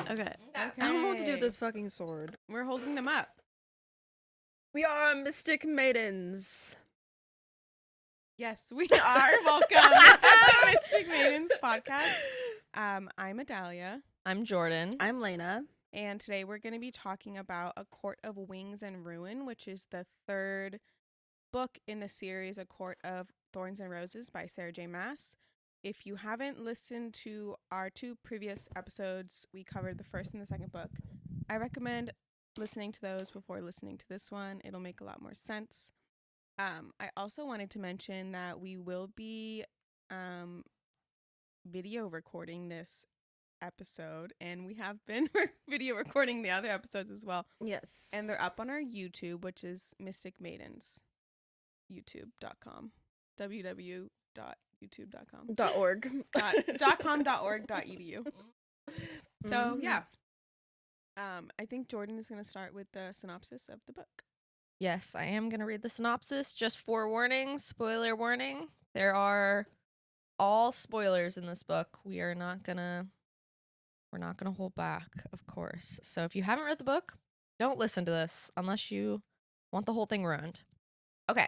Okay. I don't know what to do with this fucking sword. We're holding them up. We are Mystic Maidens. Yes, we are. Welcome. This is the Mystic Maidens podcast. I'm Adalia. I'm Jordan. I'm Lena. And today we're going to be talking about A Court of Wings and Ruin, which is the third book in the series A Court of Thorns and Roses by Sarah J. Maas. If you haven't listened to our two previous episodes, we covered the first and the second book. I recommend listening to those before listening to this one. It'll make a lot more sense. I also wanted to mention that we will be video recording this episode, and we have been video recording the other episodes as well. Yes. And they're up on our YouTube, which is Mystic Maidens. YouTube.com. www.youtube.com. .org. .com.org.edu. So, yeah. I think Jordan is going to start with the synopsis of the book. Yes, I am going to read the synopsis. Just forewarning, spoiler warning. There are all spoilers in this book. We're not going to hold back, of course. So if you haven't read the book, don't listen to this unless you want the whole thing ruined. Okay.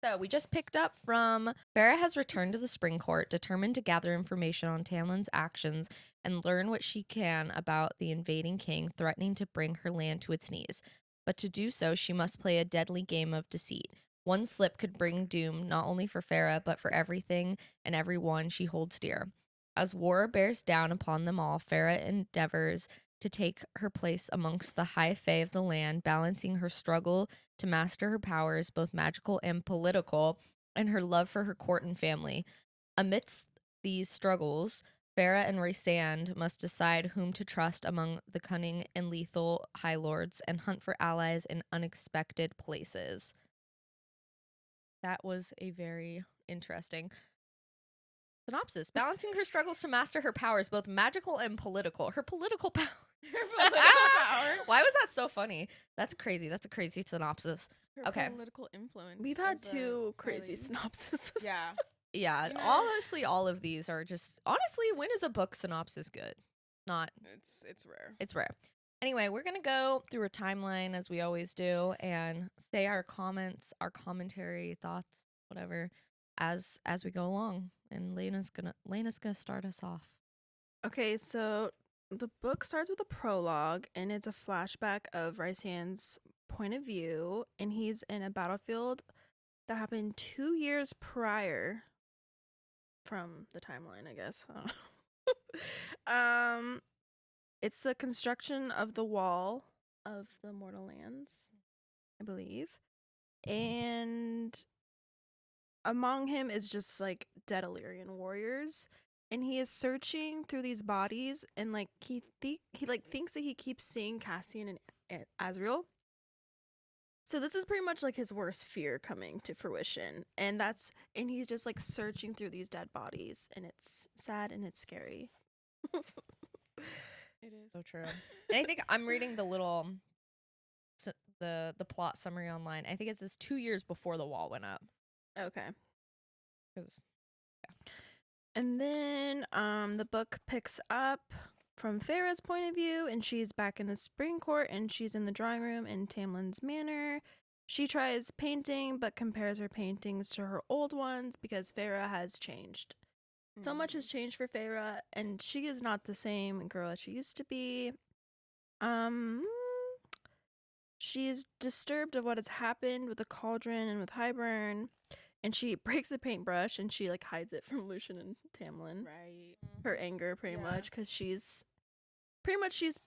So we just picked up from Feyre has returned to the Spring Court, determined to gather information on Tamlin's actions and learn what she can about the invading king threatening to bring her land to its knees. But to do so, she must play a deadly game of deceit. One slip could bring doom not only for Feyre, but for everything and everyone she holds dear. As war bears down upon them all, Feyre endeavors to take her place amongst the high fae of the land, balancing her struggle to master her powers, both magical and political, and her love for her court and family. Amidst these struggles, Feyre and Rhysand must decide whom to trust among the cunning and lethal High Lords and hunt for allies in unexpected places. That was a very interesting synopsis. Balancing her struggles to master her powers, both magical and political. Her political power. Why was that so funny? That's crazy. That's a crazy synopsis. Her Okay. political influence. We've had is, two crazy highly- synopses. Yeah. Yeah, You know- honestly, all of these are just... Honestly, when is a book synopsis good? Not... It's rare. It's rare. Anyway, we're going to go through a timeline as we always do and say our comments, our commentary, thoughts, whatever, as we go along. And Lena's gonna start us off. Okay, so the book starts with a prologue, and it's a flashback of Rhysand's point of view, and he's in a battlefield that happened 2 years prior from the timeline, I guess. I don't know. It's the construction of the wall of the Mortal Lands, I believe. And among him is just like dead Illyrian warriors, and he is searching through these bodies, and like he thinks that he keeps seeing Cassian and Azriel. So this is pretty much like his worst fear coming to fruition, and he's just like searching through these dead bodies, and it's sad and it's scary. It is. So true. And I think I'm reading the little the plot summary online. I think it says 2 years before the wall went up. Okay. 'Cause And then the book picks up from Feyre's point of view, and she's back in the Spring Court, and she's in the drawing room in Tamlin's manor. She tries painting, but compares her paintings to her old ones because Feyre has changed. So much has changed for Feyre, and she is not the same girl that she used to be. She is disturbed of what has happened with the cauldron and with Hybern, and she breaks a paintbrush and she like hides it from Lucian and Tamlin. Right. Her anger, pretty Yeah. much, because she's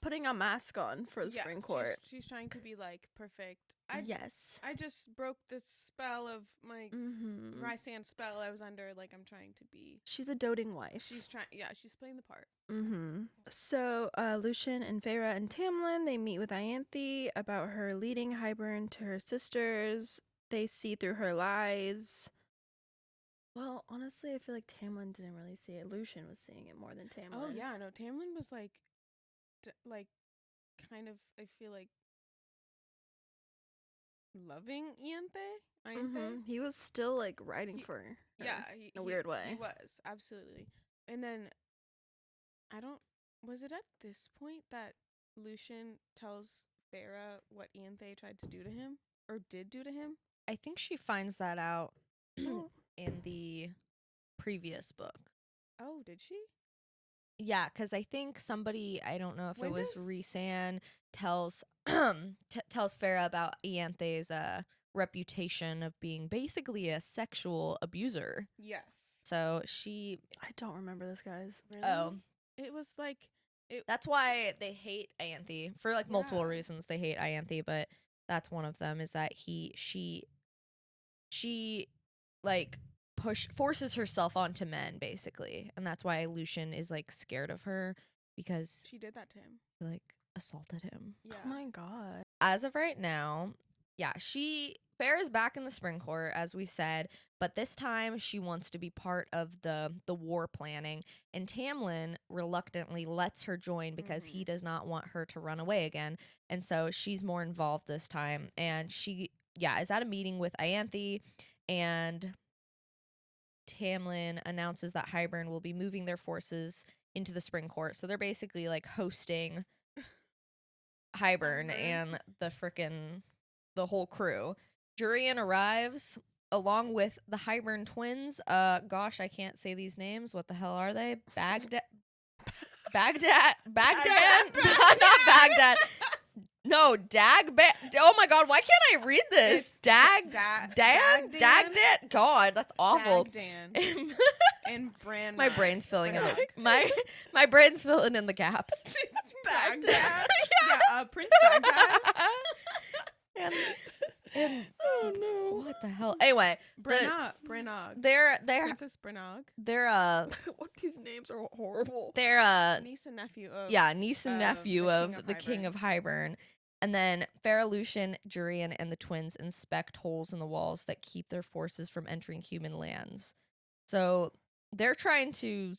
putting a mask on for the Spring Court. She's trying to be like perfect. Yes. I just broke the spell of my Mm-hmm. Rhysand spell I was under. Like, I'm trying to be. She's a doting wife. She's playing the part. Mm-hmm. So, Lucian and Feyre and Tamlin, they meet with Ianthe about her leading Hybern to her sisters. They see through her lies. Well, honestly, I feel like Tamlin didn't really see it. Lucian was seeing it more than Tamlin. Oh yeah, no. Tamlin was like, kind of. I feel like loving Ianthe. Mm-hmm. He was still like writing for her. Yeah, in a weird way. He was absolutely. And then, Was it at this point that Lucian tells Feyre what Ianthe tried to do to him or did do to him? I think she finds that out No. in the previous book. Oh, did she? Yeah, because I think somebody, I don't know if When it was does- Rhysand, tells tells Farah about Ianthe's reputation of being basically a sexual abuser. Yes. So she, I don't remember this, guys. Really? oh, It was like that's why they hate Ianthe for like multiple Yeah. reasons. They hate Ianthe, but that's one of them. Is that she like forces herself onto men basically, and that's why Lucian is like scared of her because she did that to him. she, like assaulted him. Yeah. Oh my god. As of right now, yeah, Fair is back in the Spring Court, as we said, but this time she wants to be part of the war planning, and Tamlin reluctantly lets her join because he does not want her to run away again, and so she's more involved this time, and she is at a meeting with Ianthe, and Tamlin announces that Hybern will be moving their forces into the Spring Court, so they're basically like hosting Hybern and the whole crew. Jurian arrives along with the Hybern twins. Gosh, I can't say these names. What the hell are they? Baghdad, not Baghdad. No, Oh my God, why can't I read this? Dagdan. God, that's awful. Dagdan. And Bran. My brain's filling in the my brain's filling in the gaps. It's Baghdad. Yeah, Prince Baghdad. and Oh no. what the hell? Anyway, Brannog. they're Princess Brannog. What, these names are horrible. they're Niece and nephew of. niece and nephew of the King of Hybern. And then Farah, Lucian, Jurian, and the twins inspect holes in the walls that keep their forces from entering human lands. So they're trying to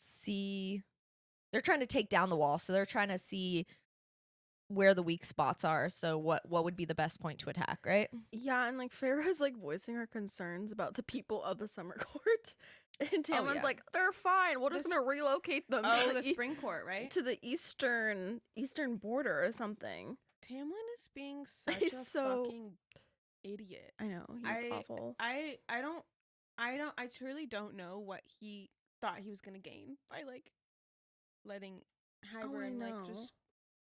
take down the wall. So they're trying to see where the weak spots are. So what would be the best point to attack, right? Yeah, and like Farrah's like voicing her concerns about the people of the Summer Court. And Tamlin's yeah. like, they're fine. We're just gonna relocate them Oh, to the Spring Court, right? to the eastern border or something. Tamlin is being such He's a so- fucking idiot. I know, he's awful. I truly don't know what he thought he was gonna gain by like letting Hybern like know. just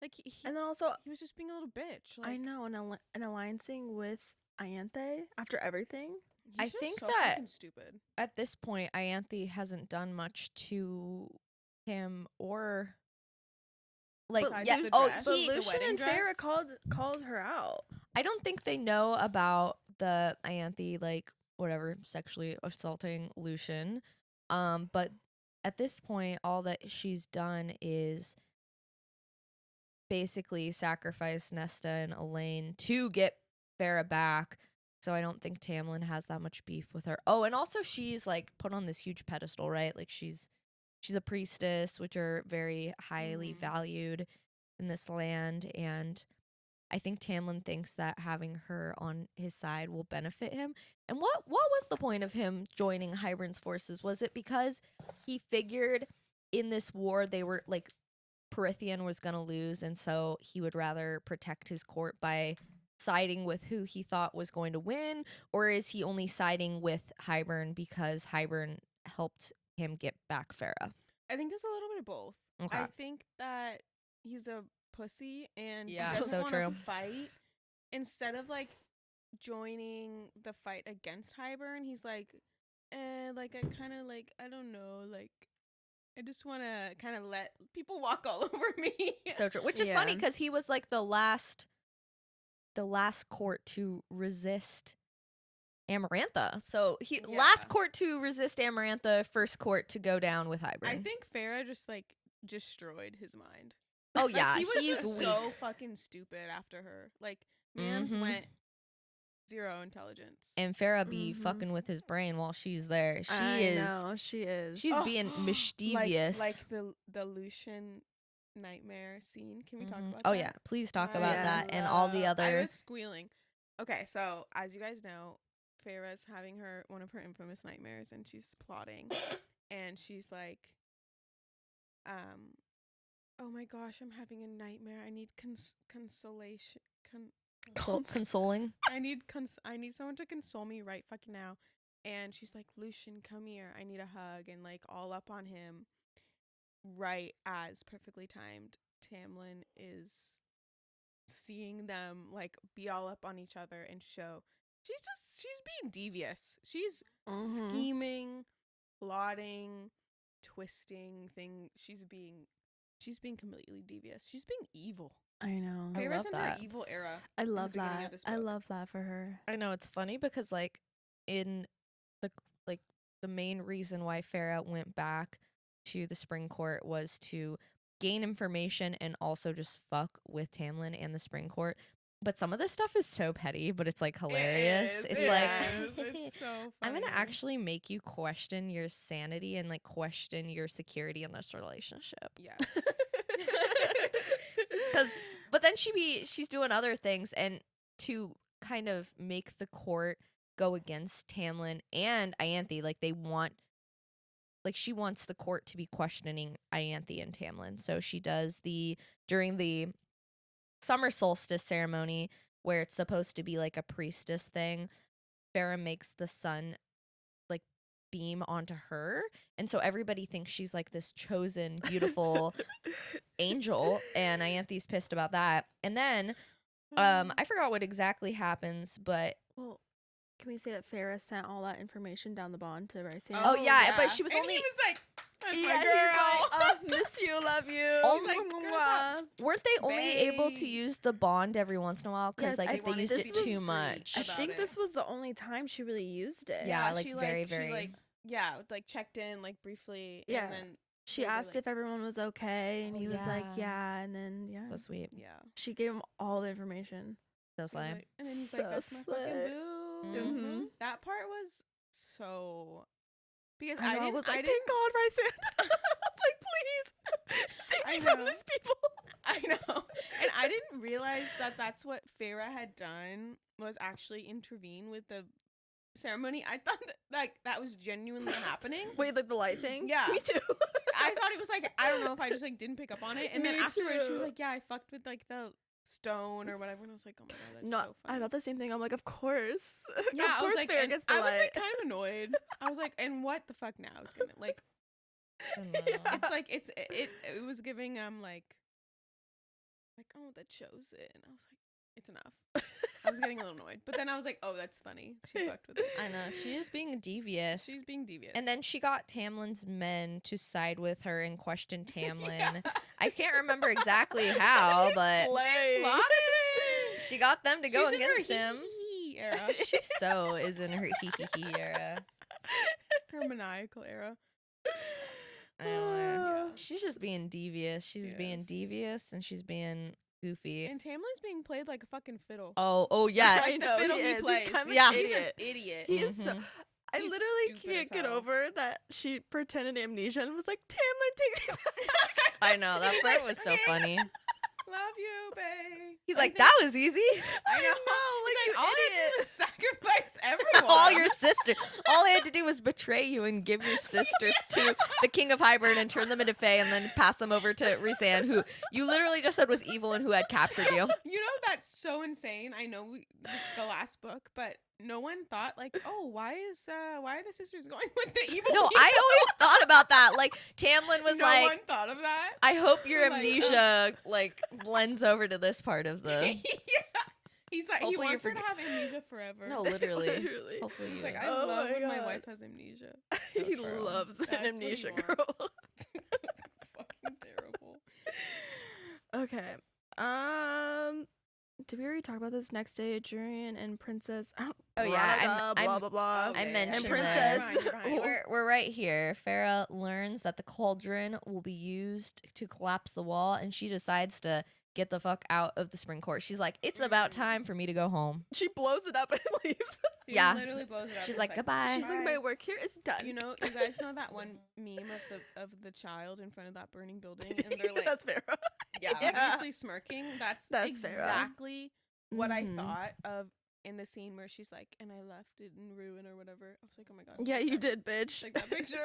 like he And then also, he was just being a little bitch. Like, I know, an alliancing with Ianthe after everything. he's I just think so that- fucking stupid. At this point, Ianthe hasn't done much to him or like Besides yeah. the Oh, dress. But he. The Lucian wedding and Feyre dress? called her out. I don't think they know about the Ianthe like whatever sexually assaulting Lucian. But at this point, all that she's done is basically sacrifice Nesta and Elaine to get Farah back. So I don't think Tamlin has that much beef with her. Oh, and also she's like put on this huge pedestal, right? Like she's a priestess, which are very highly valued in this land, and I think Tamlin thinks that having her on his side will benefit him. And what was the point of him joining Hybern's forces? Was it because he figured in this war they were like Prythian was going to lose, and so he would rather protect his court by siding with who he thought was going to win? Or is he only siding with Hybern because Hybern helped him get back Farah? I think it's a little bit of both. Okay. I think that he's a pussy and Yeah, he doesn't so want true. to fight. Instead of like joining the fight against Hybern, he's like, like I kind of like I don't know, like I just want to kind of let people walk all over me. So true. Which is funny because he was like the last court to resist Amarantha. So he Yeah. last court to resist Amarantha, first court to go down with Hybern. I think Feyre just like destroyed his mind. Oh Like, yeah, he was he's just weak. so fucking stupid after her. Like man's Mhm. went 0 intelligence. And Farah be Mhm. fucking with his brain while she's there. I know, she is. She's Oh, being mischievous. like the Lucian nightmare scene. Can we talk about Oh that? yeah, please talk I about that and all the love- I other. was squealing. Okay, so as you guys know, Feyre's having one of her infamous nightmares, and she's plotting, and she's like, oh my gosh, I'm having a nightmare. I need consolation. Consoling. I need someone to console me right fucking now. And she's like, Lucian, come here. I need a hug, and like all up on him. Right as perfectly timed, Tamlin is seeing them like be all up on each other and show she's being devious. She's scheming, plotting, twisting thing. She's being completely devious. She's being evil. I know. I Feyre's love in her that. evil era. I in the love beginning that. of this I book. love that for her. I know, it's funny because like in the like the main reason why Feyre went back to the Spring Court was to gain information and also just fuck with Tamlin and the Spring Court. But some of this stuff is so petty, but it's like hilarious. It's like it's so funny. I'm gonna actually make you question your sanity and like question your security in this relationship. Yes. But then she's doing other things, and to kind of make the court go against Tamlin and Ianthe, like she wants the court to be questioning Ianthe and Tamlin. So she does during the summer solstice ceremony where it's supposed to be like a priestess thing, Feyre makes the sun like beam onto her, and so everybody thinks she's like this chosen beautiful angel, and Ianthe's pissed about that. And then I forgot what exactly happens, but Well, can we say that Feyre sent all that information down the bond to Ricey? Oh, yeah, but she was and only- he was like, that's yeah, my he's girl. like, miss you, love you. Oh, He's like, girl. "Mwah." weren't they only able to Babe. use the bond every once in a while? Because Yes, like I if they wanted used to it be too discreet much. I about think it. this was the only time she really used it. Yeah, like she very, she, very. like, yeah, like checked in like briefly. Yeah. And then She they were asked like- if everyone was okay, and Oh, he was like, yeah. yeah, and then So sweet. yeah. she gave him all the information. So He was slime. like- and then he's So like, that's my fucking slay. boo. Mm-hmm. That part was so because I, know, I didn't, was I like, didn't, thank God, Rysand. I was like, please, save I me from know. these people. I know. And I didn't realize that that's what Feyre had done was actually intervene with the ceremony. I thought that was genuinely happening. Wait, like the light thing? Yeah. Me too. I thought it was like, I don't know if I just like didn't pick up on it. And then Me afterwards she was too. like, yeah, I fucked with like the stone or whatever. And I was like, oh my God, that's No, so funny. I thought the same thing. I'm like, of course. Yeah, of I course was like, Feyre and gets the I was light. like kind of annoyed. I was like, and what the fuck now? It's gonna like, I know. it's like it was giving like oh, the chosen. I was like, it's enough. I was getting a little annoyed, but then I was like, oh, that's funny. She fucked with it. I know. She's just being devious. She's being devious. And then she got Tamlin's men to side with her and question Tamlin. Yeah. I can't remember exactly how, but Slay. Plotted it. she got them to go She's in her against him. hee-hee-hee era. She so is in her hee hee hee era. Her maniacal era. I know. Yeah. She's just being devious. She's being Yes. devious and she's being goofy. And Tamlin's being played like a fucking fiddle. Oh yeah. I Like the know, fiddle he he is. plays. He's kind of Yeah. an He's an idiot. idiot. He is so. Mhm. I He's literally stupid can't as get hell. over that she pretended amnesia and was like, Tamlin, take me back. I know, that part was so Okay. funny. Love you, babe. He's I like, think- that was easy. I know. like, He's you all I had to do idiot. was sacrifice everyone. All your sister. All I had to do was betray you and give your sisters to the King of Hybern and turn them into Fae and then pass them over to Rhysand, who you literally just said was evil and who had captured you. You know, that's so insane. I know this is the last book, but no one thought like, oh, why are the sisters going with the evil? No, people? I always thought about that. Like, Tamlin was no like, one thought of that. I hope your Like, amnesia like blends over to this part of the. Yeah. He's like, he Hopefully you wants her to forget- have amnesia forever. No, literally. Literally. Hopefully He's you. like, I Oh love my when my God. wife has amnesia. He So true. loves That's an what he amnesia wants. girl. It's fucking terrible. Okay. Did we already talk about this? Next day, Jurian and Princess. Oh, yeah, Veronica, blah I'm- blah blah. I mentioned and this. Princess. You're fine. We're right here. Farah learns that the cauldron will be used to collapse the wall, and she decides to get the fuck out of the Spring Court. She's like, it's about time for me to go home. She blows it up and leaves. She Yeah. literally blows it up. She's It's like, goodbye. She's like, "Bye." my work here is done. You know, you guys know that one meme of the child in front of that burning building, and they're like, that's fair. yeah, Yeah. obviously smirking. That's That's Feyre. exactly what I Mhm. thought of in the scene where she's like, and I left it in ruin or whatever. I was like, oh my God. Yeah, you that- did, bitch. Like that picture.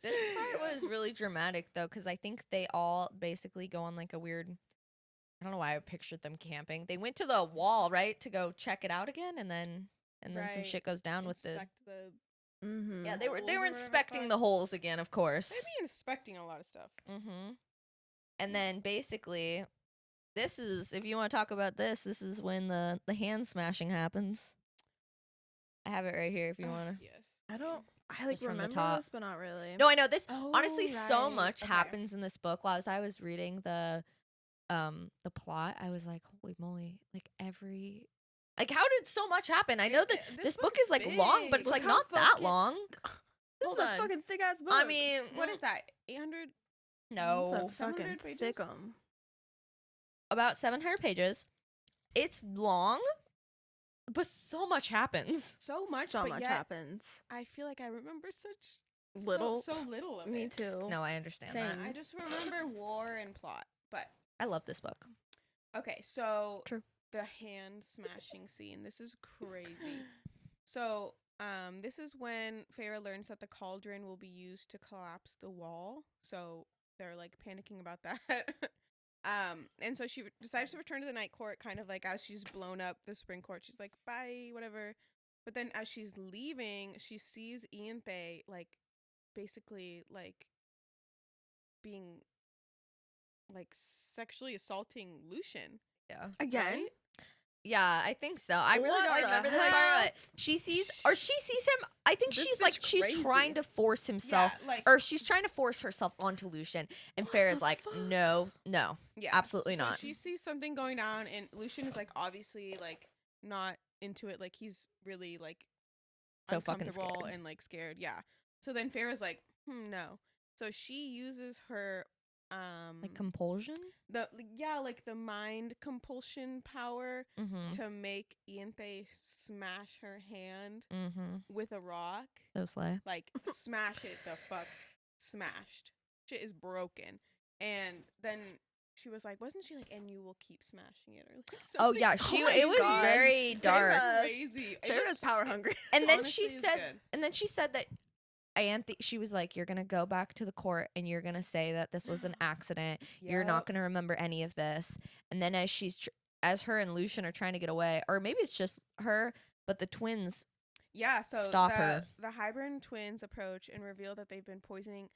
This part was really dramatic though, because I think they all basically go on like a weird. I don't know why I pictured them camping. They went to the wall, right, to go check it out again, and then some shit goes down with the. Inspect the Mm-hmm. Yeah, they holes were or whatever inspecting fuck. the holes again, of course. They'd be inspecting a lot of stuff. Mm-hmm. And then basically, this is if you want to talk about this. This is when the hand smashing happens. I have it right here if you want to. Yes. I like Just from the remember top. this, but not really. No, I know this. Oh, Honestly, so right. much Okay. happens in this book. While as I was reading the plot, I was like, holy moly! Like how did so much happen? I know that this book is like long, but big. it's Look like how not that fucking- long. This Hold is a on. fucking thick ass book. I mean, What is that? 800? no, it's a 700 fucking pages? thickum. about 700 pages. It's long, but so much happens. So much, so but much yet happens. I feel like I remember such Little. so little of Me it. too. No, I understand that. Same. I just remember war and plot. But I love this book. okay, so True. the hand smashing scene. This is crazy. So, this is when Feyre learns that the cauldron will be used to collapse the wall. So they're like panicking about that. And so she decides to return to the night court, kind of like as she's blown up the spring court. She's like, bye, whatever. But then as she's leaving, she sees Ian Thay like basically like being like sexually assaulting Lucian. Yeah. Again. Right? Yeah, I think so. I really What don't the remember this hell? part, but she sees him. I think This she's like bitch she's crazy. trying to force himself, Yeah, like or she's trying to force herself onto Lucian, and What Farrah's the like, fuck? no, yeah, absolutely so not. She sees something going down, and Lucian is like obviously like not into it. Like he's really like So fucking uncomfortable scared. and like scared. Yeah. So then Farrah's like, no. So she uses her Like compulsion. like the mind compulsion power Mm-hmm. to make Ian Thay smash her hand Mm-hmm. with a rock. So slay. Like smash it the fuck smashed. Shit is broken. And then she was like, wasn't she like, and you will keep smashing it or like Oh something? yeah, my it was God. very dark. Feyre. Crazy. It Farrah's just- power hungry. And then honestly she is said, good. that she was like, you're gonna go back to the court and you're gonna say that this was an accident. You're not Yep. gonna remember any of this. And then as her and Lucian are trying to get away, or maybe it's just her, but the twins. Yeah, so Stop her. The Hybern twins approach and reveal that they've been poisoning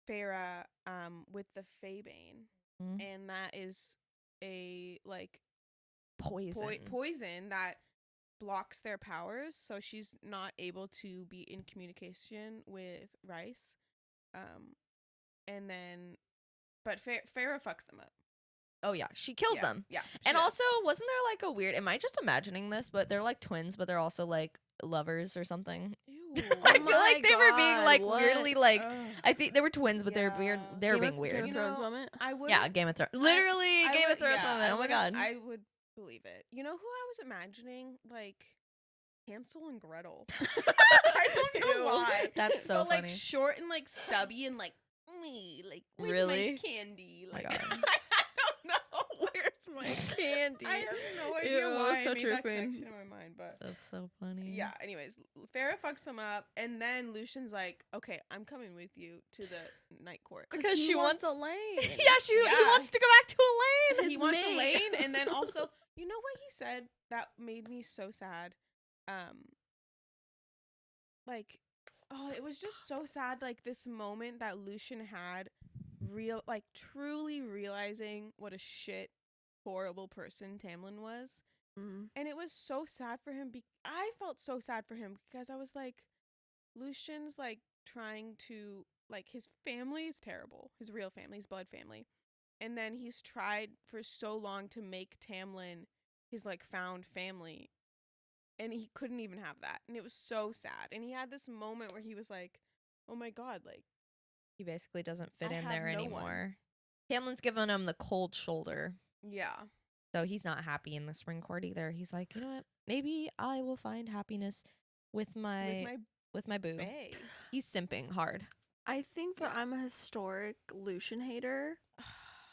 Feyre with the Feybane. Mhm. And that is a like Poison. poison that blocks their powers, so she's not able to be in communication with Rice. And then but Feyre fucks them up. Oh yeah, she kills Yeah, them. Yeah. And she does. also, wasn't there like a weird? Am I just imagining this? But they're like twins, but they're also like lovers or something. Ew. I Oh feel like my they were being God, like what? weirdly like. Ugh. I think they were twins, but they're weird. Yeah. They're Game being of weird. Game of You Thrones know, moment. I would Yeah, Game of Thrones. Literally, I Game would- of Thrones yeah, moment. I Oh my wouldn't- god. I would believe it. You know who I was imagining? Like Hansel and Gretel. I don't know Ew. why. That's so but, like funny. short and like stubby and like me, like where's Really? my candy? My Like God. I don't know. Where's my candy? I have no idea Ew, why so I made true, that queen. connection in my mind, but That's so funny. yeah. Anyways, Farrah fucks them up, and then Lucian's like, "Okay, I'm coming with you to the night court." Because he she wants wants- Elaine. Yeah, he Yeah. wants to go back to Elaine. He His wants mate. Elaine, and then also, you know what he said that made me so sad. Like, oh, it was just so sad. Like this moment that Lucian had, truly realizing what a shit, horrible person Tamlin was, Mm. and it was so sad for him. I felt so sad for him because I was like, Lucian's like trying to his family is terrible, his real family, his blood family. And then he's tried for so long to make Tamlin his like found family, and he couldn't even have that, and it was so sad. And he had this moment where he was like, "Oh my god, like He basically doesn't fit I in have there no anymore. Tamlin's giving him the cold shoulder. yeah, So he's not happy in the spring court either. He's like, you know what? Maybe I will find happiness with my boo. bae." He's simping hard. I think that Yeah. I'm a historic Lucian hater.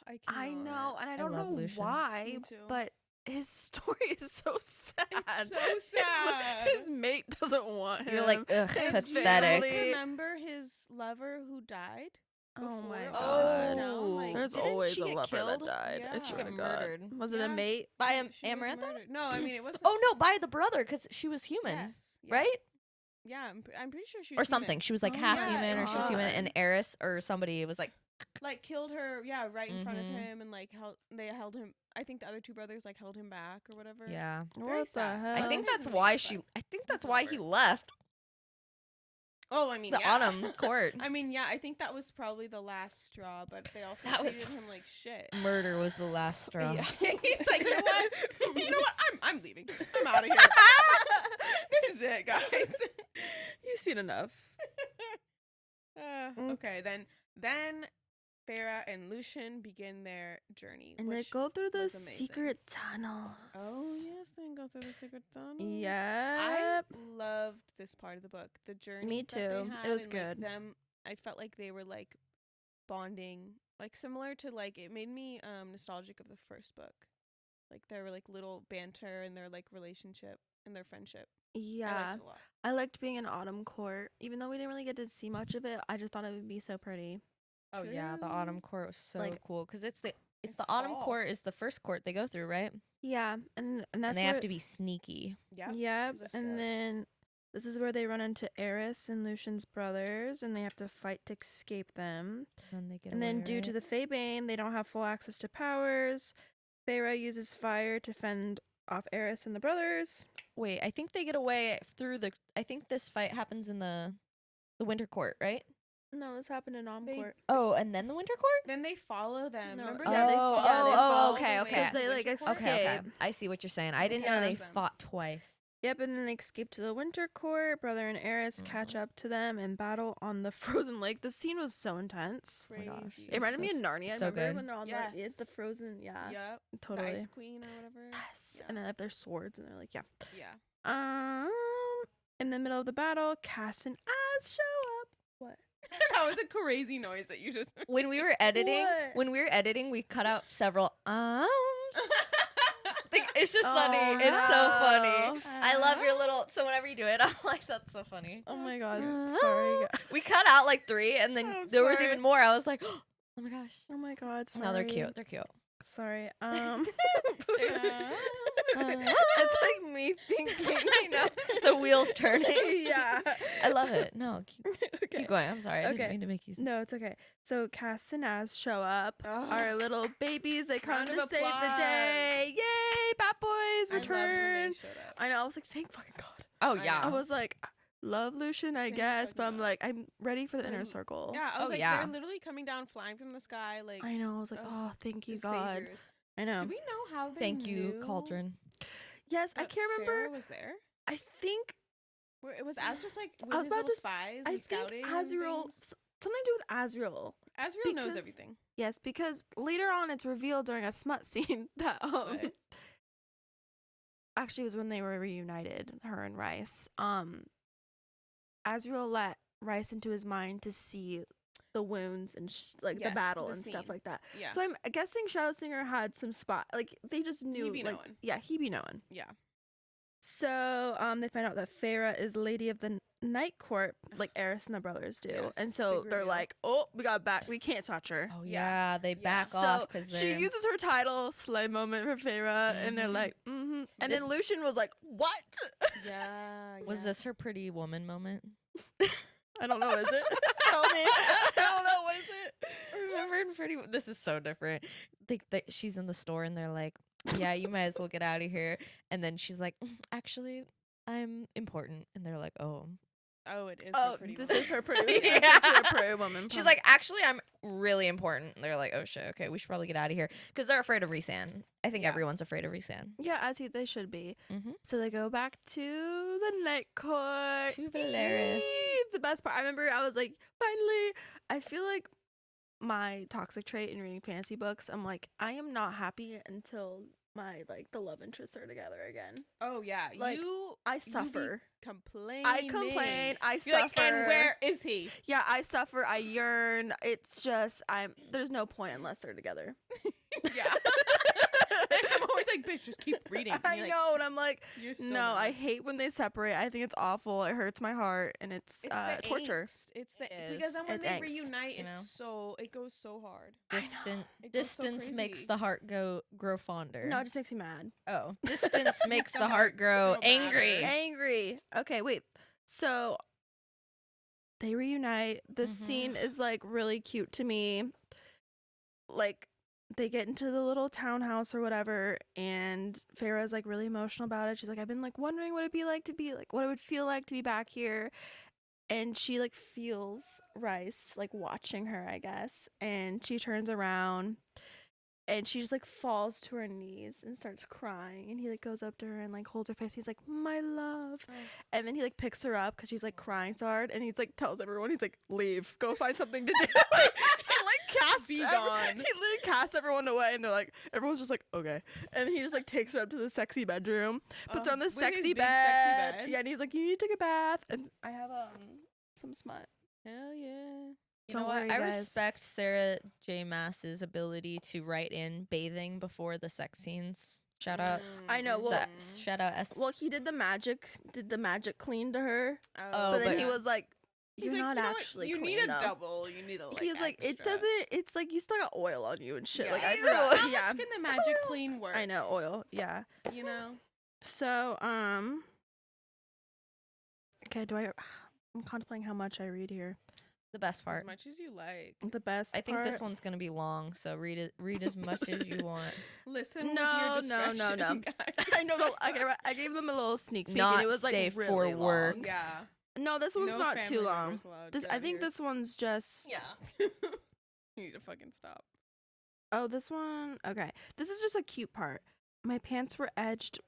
I cannot. know, and I don't love know Lucian. why, Me too. but his story is so sad. It's so sad. His mate doesn't want him. You're like, ugh, His Do you pathetic. guys family- remember his lover who died? Oh my before god. all this went down? Like, There's Didn't always she a get lover killed? that died. I Yeah. swear She to got God. murdered. Was it a Yeah. mate? By she was Amarantha? murdered. No, I mean it wasn't. Oh no, by the brother, because she was human, Yes, yeah. right? Yeah, I'm pretty sure she Or was human. something. She was like Oh half my human, or she was human, God. and Eris or somebody was like, Like killed her, yeah, right in front of Mhm. him, and like they held him. I think the other two brothers like held him back or whatever. yeah. Very What the sad. hell? I think His that's mate, why but she. I think he's that's why he over. left Oh, I mean, the yeah. Autumn Court. I mean, yeah, I think that was probably the last straw, but they also That was- treated him like shit. Murder was the last straw. Yeah. He's like, you know what? You know what? I'm leaving. I'm out of here. This is it, guys. You've seen enough. Okay, then Feyre and Lucian begin their journey. And they which go through the was amazing. secret tunnels. Oh yes, they go through the secret tunnel. Yep. I loved this part of the book. The journey. Me that they too. It had was and, like, good. them, I felt like they were like bonding, like similar to like it made me nostalgic of the first book. Like their like little banter and their like relationship and their friendship. I Yeah. liked it a lot. I liked being in Autumn Court. Even though we didn't really get to see much of it, I just thought it would be so pretty. Oh yeah, the True. Autumn Court was so Like- cool because it's It's the Autumn fall. Court is the first court they go through, right? Yeah. And And that's they where have to be sneaky. Yeah. Yep. 'cause they're And scared. then this is where they run into Eris and Lucian's brothers, and they have to fight to escape them. And they get And then, away, due to right? the Feybane, they don't have full access to powers. Feyre uses fire to fend off Eris and the brothers. Wait, I think they get away through the. I think this fight happens in the Winter Court, right? No, this happened in Autumn They- Court. Oh, and then the Winter Court. Then they follow them. No, Remember? yeah, they oh, fo- yeah, they follow okay, the okay. way Because to they, the like, Winter Court. Okay, okay. escape. I see what you're saying. I didn't know Yeah. they Them. fought twice. Yep, and then they escape to the Winter Court. Brother and Eris catch Mhm. up to them and battle on the frozen lake. The scene was so intense. Oh my gosh, Crazy. It reminded me of so- Narnia. so Remember good. when they're on Yes. the frozen? Yeah, Yep. The totally. Ice Queen or whatever. Yes, Yeah. and then they have their swords, and they're like, yeah. Yeah. In the middle of the battle, Cass and Az show up. What? That was a crazy noise that you just. When we were editing, What? we cut out several Like, it's just funny. It's so funny. I love your little. So whenever you do it, I'm like, that's so funny. Oh my god. That's- Sorry. We cut out like 3, and then I'm there was sorry. even more. I was like, oh my gosh. Oh my god. Sorry. No, they're cute. They're cute. Sorry. Uh, It's like me thinking. I know. The wheels turning. Yeah. I love it. No, keep Okay. going. I'm sorry. I Okay. didn't mean to make you. No, it's okay. So Cass and Az show up. Oh. Our little babies, they come Round to of save the applause. day. Yay, Bat Boys I loved when return. they showed up. I know. I was like, thank fucking God. Oh I yeah. I was like, love Lucian, I Thank guess, but fucking I'm God. like, I'm ready for the inner I'm- circle. Yeah, I was Oh, like, yeah. they're literally coming down, flying from the sky, like I know. I was like, Ugh, oh, thank you, the God. saviors. I know. Do we know how they Thank you, knew Cauldron. Yes, I that can't Feyre remember. was there? I think Where it was as just like with I was his about little to. spies I and think scouting. and Azriel. things? Something to do with Azriel. Azriel knows because- everything. Yes, because later on it's revealed during a smut scene that What? actually it was when they were reunited, her and Rice. Azriel let Rice into his mind to see the wounds and like Yes, the battle the and stuff scene. like that. Yeah. So I'm guessing Shadowsinger had some spot, like they just knew. be like, knowing. Yeah, he be knowing. yeah. So they find out that Feyre is Lady of the Night Court, like Eris and the brothers do, Yes, and so big they're reveal. like, "Oh, we got back. We can't touch her." Oh Yeah. yeah, they Yeah. back So off because she uses her title, slay moment for Feyre, and they're Mhm. like, mm-hmm. And This- then Lucian was like, what? Yeah. Was yeah. this her pretty woman moment? I don't know, is it? Tell me. I don't know, what is it? Remember in Pretty? This is so different. She's in the store and they're like, "Yeah, you might as well get out of here." And then she's like, "Actually, I'm important." And they're like, "Oh." Oh, it is. Oh, her pretty this woman. is her pretty, this Yeah. is her pretty woman. She's like, "Actually, I'm really important." And they're like, "Oh shit, okay, we should probably get out of here," because they're afraid of Rhysand. I think Yeah. everyone's afraid of Rhysand. yeah, they should be. Mm-hmm. So they go back to the Night Court. To Valeris. The best part. I remember I was like, finally. I feel like my toxic trait in reading fantasy books, I'm like, I am not happy until the love interests are together again. Oh yeah. like, I you be suffer. complaining. I complain. I You're suffer. like, and where is he? Yeah, I suffer. I yearn. It's just there's no point unless they're together. Yeah. And I'm always like, bitch, just keep reading. And I you're like, know, and I'm like, you're still no, not. I hate when they separate. I think it's awful. It hurts my heart, and it's the torture. angst. It's the It because is. then when It's they angst, reunite, you know? it goes so hard. It goes so Distance makes crazy. the heart grow fonder. No, it just makes me mad. Oh, distance makes The the heart grow grow angry. badder. Angry. Okay, wait. So they reunite. This scene is like really cute to me. Like they get into the little townhouse or whatever, and Feyre's like really emotional about it. She's like, I've been like wondering what it'd be like to be like what it would feel like to be back here. And she like feels Rice like watching her, I guess. And she turns around and she just like falls to her knees and starts crying, and he like goes up to her and like holds her face. He's like, my love. And then he like picks her up because she's like crying so hard, and he's like tells everyone, he's like, leave, go find something to do. Like, he like casts Be he gone. literally casts everyone away, and they're like, everyone's just like, okay. And he just like takes her up to the sexy bedroom, puts her on With this his sexy big, bed. sexy bed. Yeah, and he's like, you need to take a bath. And I have some smut. Hell yeah. You Don't know what? worry, I guys. respect Sarah J. Maas's ability to write in bathing before the sex scenes. Shout out. I know. Well, Shout out S. well, he did the magic clean to her, Oh, but then but- he was like, He's "You're like, not "You know what? actually You clean, need a though." double. You need a like. He was like, "It extra." doesn't. It's like you still got oil on you and shit." Yeah. Like I Ew. forgot. How Yeah, much can the magic clean work? I know oil. Yeah. You know. So okay. I'm contemplating how much I read here. The best part. As much as you like. The best. I think this part- one's gonna be long, so read as much as you want. Listen. No, with your no, discretion, guys. I know. I gave them a little sneak peek, Not and it was like safe really for long. work. Yeah. No, this one's No not family too long. members allowed. This Get I outta think here. this one's just. You need to fucking stop. Oh, this one. Okay. This is just a cute part. My pants were edged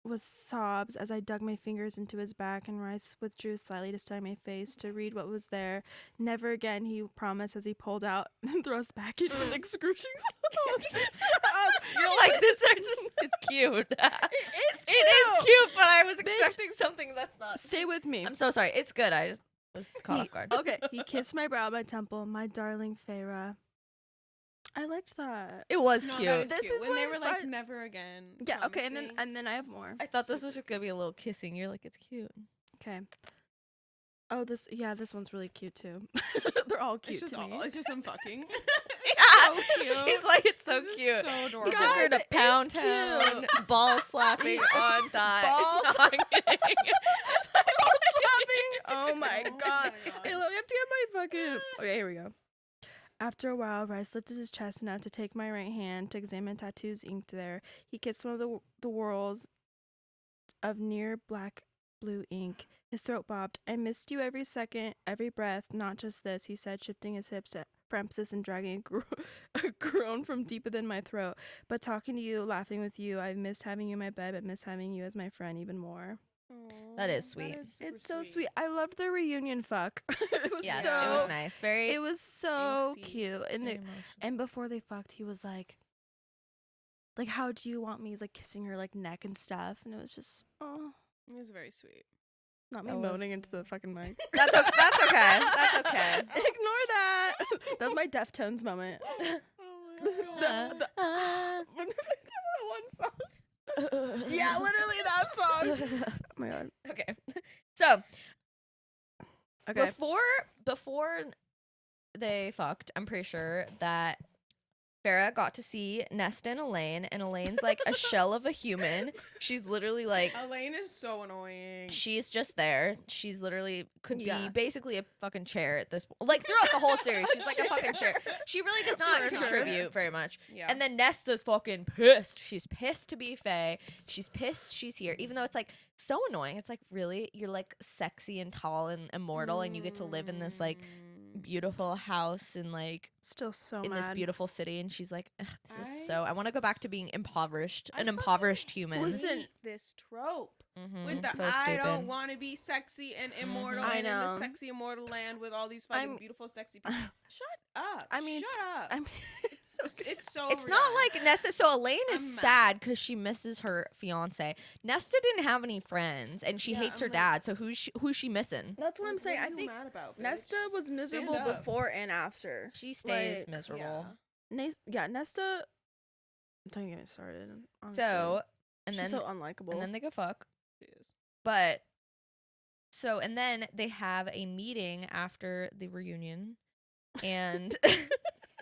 with sobs as I dug my fingers into his back, and Rice withdrew slightly to study my face to read what was there. Never again, he promised as he pulled out and thrust back into an excruciating sound. Shut up. You're like, this are just, it's cute. It's It is cute, but I was Bitch. expecting something that's not. Stay with me. I'm so sorry. It's good. I just was caught off guard. Okay. He kissed my brow, my temple, my darling Feyre. I liked that. It was No, cute. that is This cute. is when they when were like, fi- never again. Yeah, okay, and promising. then I have more. I thought this was just gonna be a little kissing. You're like, it's cute. Okay. Oh, this one's really cute too. They're all cute it's just to me. it's just some fucking. Yeah, so cute. she's like, it's so This is cute. So He adorable. took her Guys, to it is Pound cute. Town, ball slapping on that. Ball No, I'm kidding. Ball slapping. Oh my Oh god. my Hey, let me have to get my fucking. Okay, here we go. After a while, Rice lifted his chest enough to take my right hand to examine tattoos inked there. He kissed one of the whorls of near black blue ink. His throat bobbed. I missed you every second, every breath, not just this, he said, shifting his hips for emphasis and dragging a groan from deep within my throat. But talking to you, laughing with you, I've missed having you in my bed, but miss having you as my friend even more. That is sweet. super It's so sweet. I loved the reunion fuck. It was Yes, so it was nice. Very. It was so Angsty. cute. And very the, emotional. and before they fucked, he was like, how do you want me? He's like kissing her like neck and stuff. And it was just, oh, It was very sweet. not me That moaning was- into the fucking mic. That's okay. That's okay. That's okay. Ignore that. That was my Deftones moment. Oh The- when they played that one song. Yeah, literally that song. Oh my god. Okay. So Okay. before they fucked, I'm pretty sure that Farrah got to see Nesta and Elaine, and Elaine's like a shell of a human. She's literally like, Elaine is so annoying. she's just there. She's literally could Yeah. be basically a fucking chair at this point. Like throughout the whole series, she's like a fucking chair. She really does not For sure. contribute very much. Yeah. And then Nesta's fucking pissed. She's pissed to be Faye. She's pissed she's here. Even though it's like so annoying. It's like, really? You're like sexy and tall and immortal and you get to live in this like beautiful house and like Still so in mad. this beautiful city, and she's like, ugh, this is I- so I want to go back to being impoverished, I an fucking impoverished human. Listen, hate this trope Mhm, with the so I stupid. don't want to be sexy and immortal I and in know. the sexy immortal land with all these fucking I'm- beautiful sexy people. Shut up. I mean, shut up. I mean, It's so It's real. not like Nesta. So Elaine is I'm mad. sad because she misses her fiance. Nesta didn't have any friends, and she Yeah, hates I'm her like- dad. So who's she missing? that's what I'm What saying. are I you think mad about, bitch? Nesta was miserable up. before and after. She stays Like, miserable. Yeah. Nesta Don't get me started. Honestly. So, and she's then so unlikable. and then they go fuck. She is. But so, and then they have a meeting after the reunion, and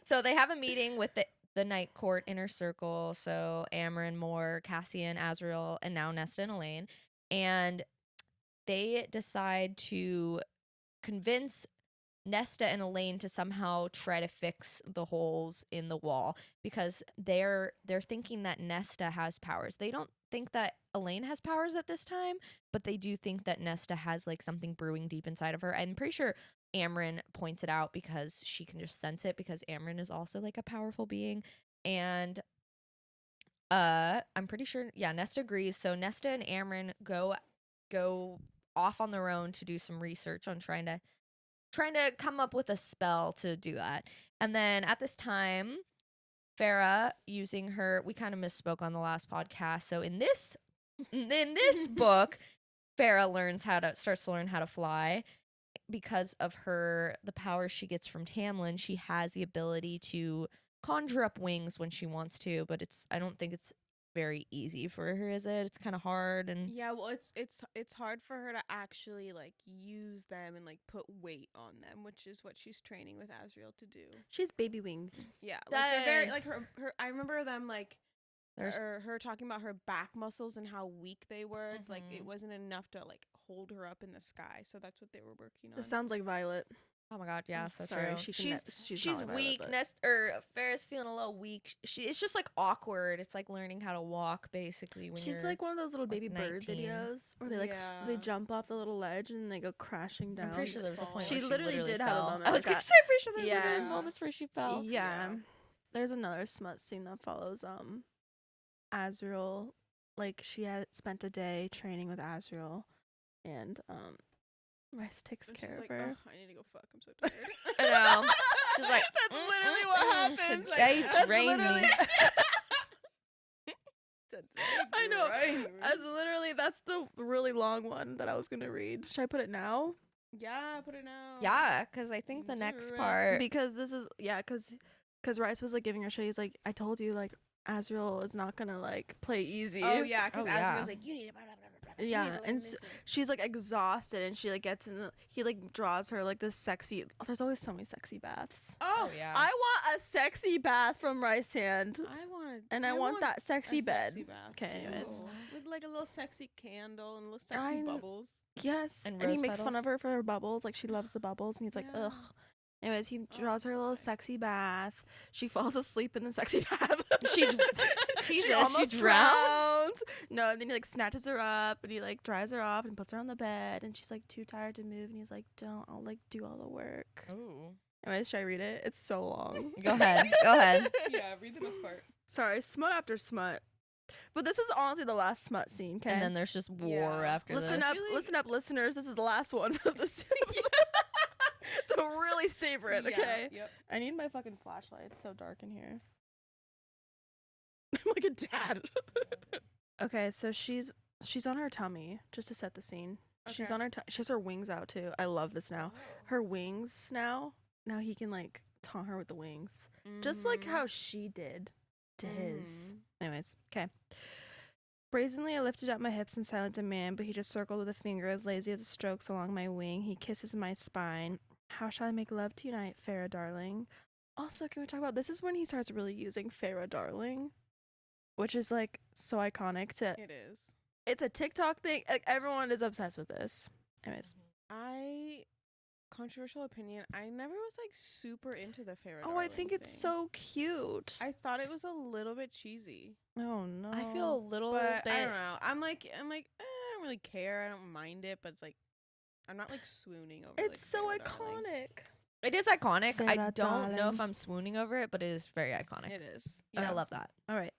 so they have a meeting with the Night Court inner circle. So Amryn, Moore, Cassian, Azriel, and now Nesta and Elaine, and they decide to convince Nesta and Elaine to somehow try to fix the holes in the wall because they're thinking that Nesta has powers. They don't think that Elaine has powers at this time, but they do think that Nesta has like something brewing deep inside of her. I'm pretty sure Amryn points it out because she can just sense it because Amryn is also like a powerful being. And I'm pretty sure Nesta agrees. So Nesta and Amryn go off on their own to do some research on trying to come up with a spell to do that. And then at this time, Feyre using her, we kind of misspoke on the last podcast. So in this book, Feyre starts to learn how to fly because of the power she gets from Tamlin. She has the ability to conjure up wings when she wants to, but I don't think it's very easy for her, is it? It's kind of hard. And yeah, well, it's hard for her to actually like use them and like put weight on them, which is what she's training with Azriel to do. She's baby wings. Yeah, like That they're very is- like her. I remember them like There's- or her talking about her back muscles and how weak they were. Like Mhm. it wasn't enough to like hold her up in the sky, so that's what they were working on. This sounds like Violet. oh my god, yeah, so Sorry, true. she's She's not like weak. Violet, Feyre's feeling a little weak. It's just like awkward. It's like learning how to walk, basically. When she's you're, like one of those little like, baby bird 19. videos where they they Yeah. jump off the little ledge and they go crashing down. I'm pretty sure there was a point She where literally did have a fell. moment I was like gonna that. say, pretty sure there's literally Yeah. moments where she fell. Yeah. Yeah. There's another smut scene that follows Azriel. Like she had spent a day training with Azriel and Rice takes And care she's of like, her. "Ugh, I need to go fuck. I'm so tired. I know. She's like, That's literally what happens. Today That's drained literally me. I know. That's the really long one that I was gonna read. Should I put it now? Yeah, put it now. Yeah, because I think the Do next it. part. Because this is because Rice was like giving her shit. He's like, I told you, like Azriel is not gonna like play easy. Oh yeah, because Oh, yeah. Azriel's like, you need to blah, blah, blah, blah, blah. You Yeah, need to learn and this she's like exhausted, and she like gets in he like draws her like this sexy. There's always so many sexy baths. Oh, yeah. I want a sexy bath from Rice Hand, I want that a sexy bed. sexy bath, Okay, too. anyways. With like a little sexy candle and little sexy I kn- bubbles. Yes, And and he rose makes fun petals. of her for her bubbles. Like she loves the bubbles, and he's like, Yeah. ugh. Anyways, he Oh, draws her a so little sexy. sexy bath. She falls asleep in the sexy bath. She she almost drowns. No, and then he like snatches her up and he like dries her off and puts her on the bed, and she's like too tired to move, and he's like, "Don't, I'll like do all the work." Ooh. Anyways, should I read it? It's so long. Go ahead. Go ahead. Yeah, read the most part. Sorry, smut after smut. But this is honestly the last smut scene. Okay. And then there's just war Yeah. after Listen this. up, Really? listen up, listeners. This is the last one of the series. So really savor it, okay? Yep. I need my fucking flashlight. It's so dark in here. I'm like a dad. Okay, so she's on her tummy just to set the scene. She's Okay. on her. She has her wings out too. I love this now. Her wings now. Now he can like taunt her with the wings, just like Mhm. how she did to his. Mhm. Anyways, okay. Brazenly, I lifted up my hips in silent demand, but he just circled with a finger as lazy as the strokes along my wing. He kisses my spine. How shall I make love to you tonight, Feyre, darling? Also, can we talk about this? Is when he starts really using Feyre, darling, which is like so iconic. It is. It's a TikTok thing. Like everyone is obsessed with this. Anyways, Controversial opinion, I never was like super into the Feyre. oh, I think it's so cute. I thought it was a little bit cheesy, Oh no, I feel a little but bit. I don't know. I'm like, I don't really care. I don't mind it, but it's like, I'm not like swooning over. it's so like, Feyre, darling. iconic. It is iconic. I Feyre, don't know if darling. I'm swooning over it, but it is very iconic. It is. And I Yeah. love that. All right.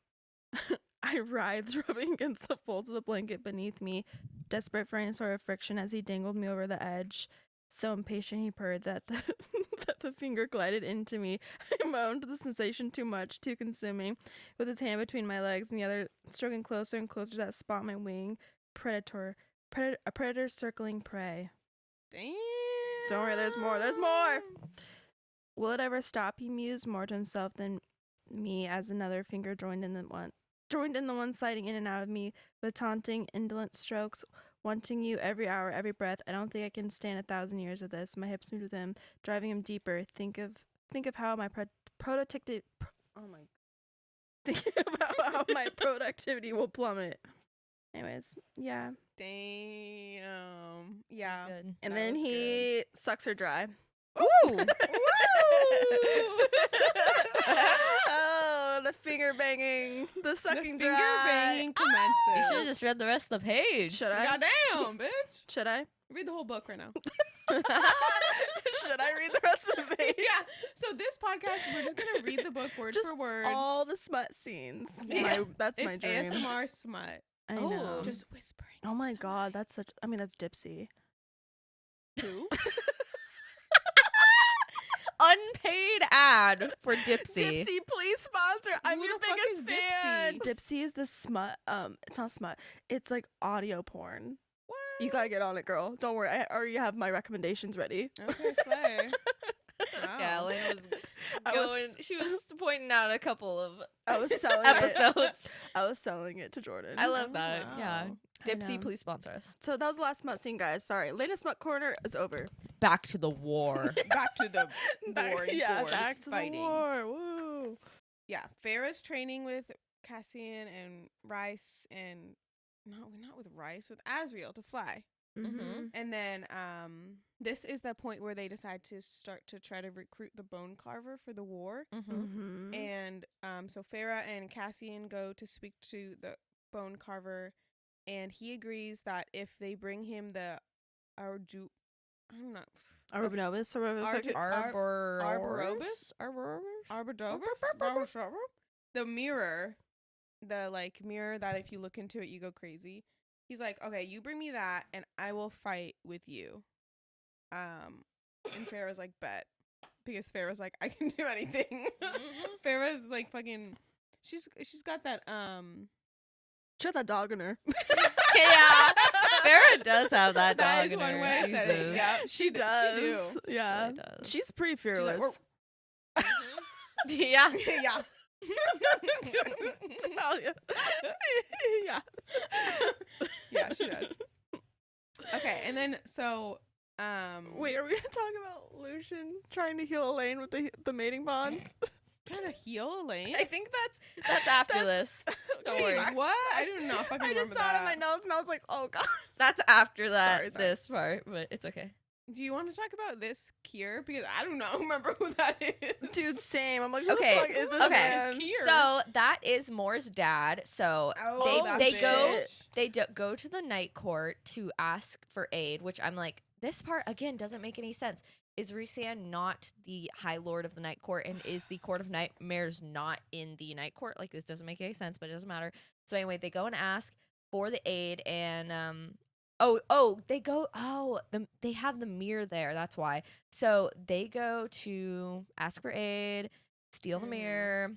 I writhed, rubbing against the folds of the blanket beneath me, desperate for any sort of friction as he dangled me over the edge. So impatient he purred that that the finger glided into me. I moaned, the sensation too much, too consuming, with his hand between my legs and the other stroking closer and closer to that spot on my wing. A predator circling prey. Damn. Don't worry, there's more. Will it ever stop? He mused more to himself than me as another finger joined in the one sliding in and out of me with taunting, indolent strokes, wanting you every hour, every breath. I don't think I can stand 1,000 years of this. My hips moved with him, driving him deeper. Think of how my productivity. Oh my. Think about how my productivity will plummet. Anyways, yeah. Damn. Yeah. Good. And That then was he sucks her dry. Ooh. Oh, the finger banging, the sucking the finger dry. banging You commences. should have just read the rest of the page. Should I? Goddamn, bitch. Should I? Read the whole book right now. Should I read the rest of the page? Yeah. So this podcast, we're just gonna read the book word Just for word. all the smut scenes. Yeah. That's my It's dream. ASMR smut. I know. Just whispering. Oh my god, that's such. I mean, that's Dipsy. Who? Unpaid ad for Dipsy. Dipsy, please sponsor. I'm Who your the fuck biggest is fan. Dipsy? Dipsy is the smut. It's not smut. It's like audio porn. What? You gotta get on it, girl. Don't worry. I already have my recommendations ready. Okay, slay. Yeah, Wow. Elena was I going. was- She was pointing out a couple of I was selling it. episodes. I was selling it to Jordan. I love Oh, that. Yeah, wow. I Dipsy, know. please sponsor us. So that was the last smut scene, guys. Sorry. Latest smut corner is over. Back to the war. Back to the boring yeah, board back to fighting. the war. Woo. Yeah, Feyre's training with Cassian and Rice and not with Rice, with Asriel to fly. Mhm. And then this is the point where they decide to start to try to recruit the bone carver for the war. Mm-hmm. And so Feyre and Cassian go to speak to the bone carver, and he agrees that if they bring him the Arju, I'm not Arbonovus or whatever the fuck it- Arborobus? Arborobus? Arbidobus, the mirror, the like mirror that if you look into it you go crazy. He's like, okay, you bring me that and I will fight with you. And Feyre's like, bet, because Feyre's like, I can do anything. Feyre's like fucking, she's got that She got that dog in her. Yeah, Feyre does have that That dog is in one her. way of saying it. Jesus. Yeah, She does. She do. Yeah. Really does. She's pretty She's like, fearless. Yeah. yeah. Tell ya. Yeah. Yeah, she does. Okay, and then so Wait, are we gonna talk about Lucian trying to heal Elaine with the mating bond? trying to heal Elaine. I think that's after this. Don't Okay, worry. sorry. What? I do not fucking I remember just saw it that. in my notes and I was like, oh god. That's after that. Sorry. This part, but it's okay. Do you want to talk about this Kier? Because I do not remember who that is. Dude, same. I'm like, who Okay, the fuck is this okay. man? Kier. So that is Moore's dad. So Oh, that they bitch. go they go to the night court to ask for aid, which I'm like, this part again doesn't make any sense. Is Rhysand not the High Lord of the Night Court, and is the Court of Nightmares not in the Night Court? Like, this doesn't make any sense, but it doesn't matter. So anyway, they go and ask for the aid, and they have the mirror there. That's why. So they go to ask for aid, steal the mirror.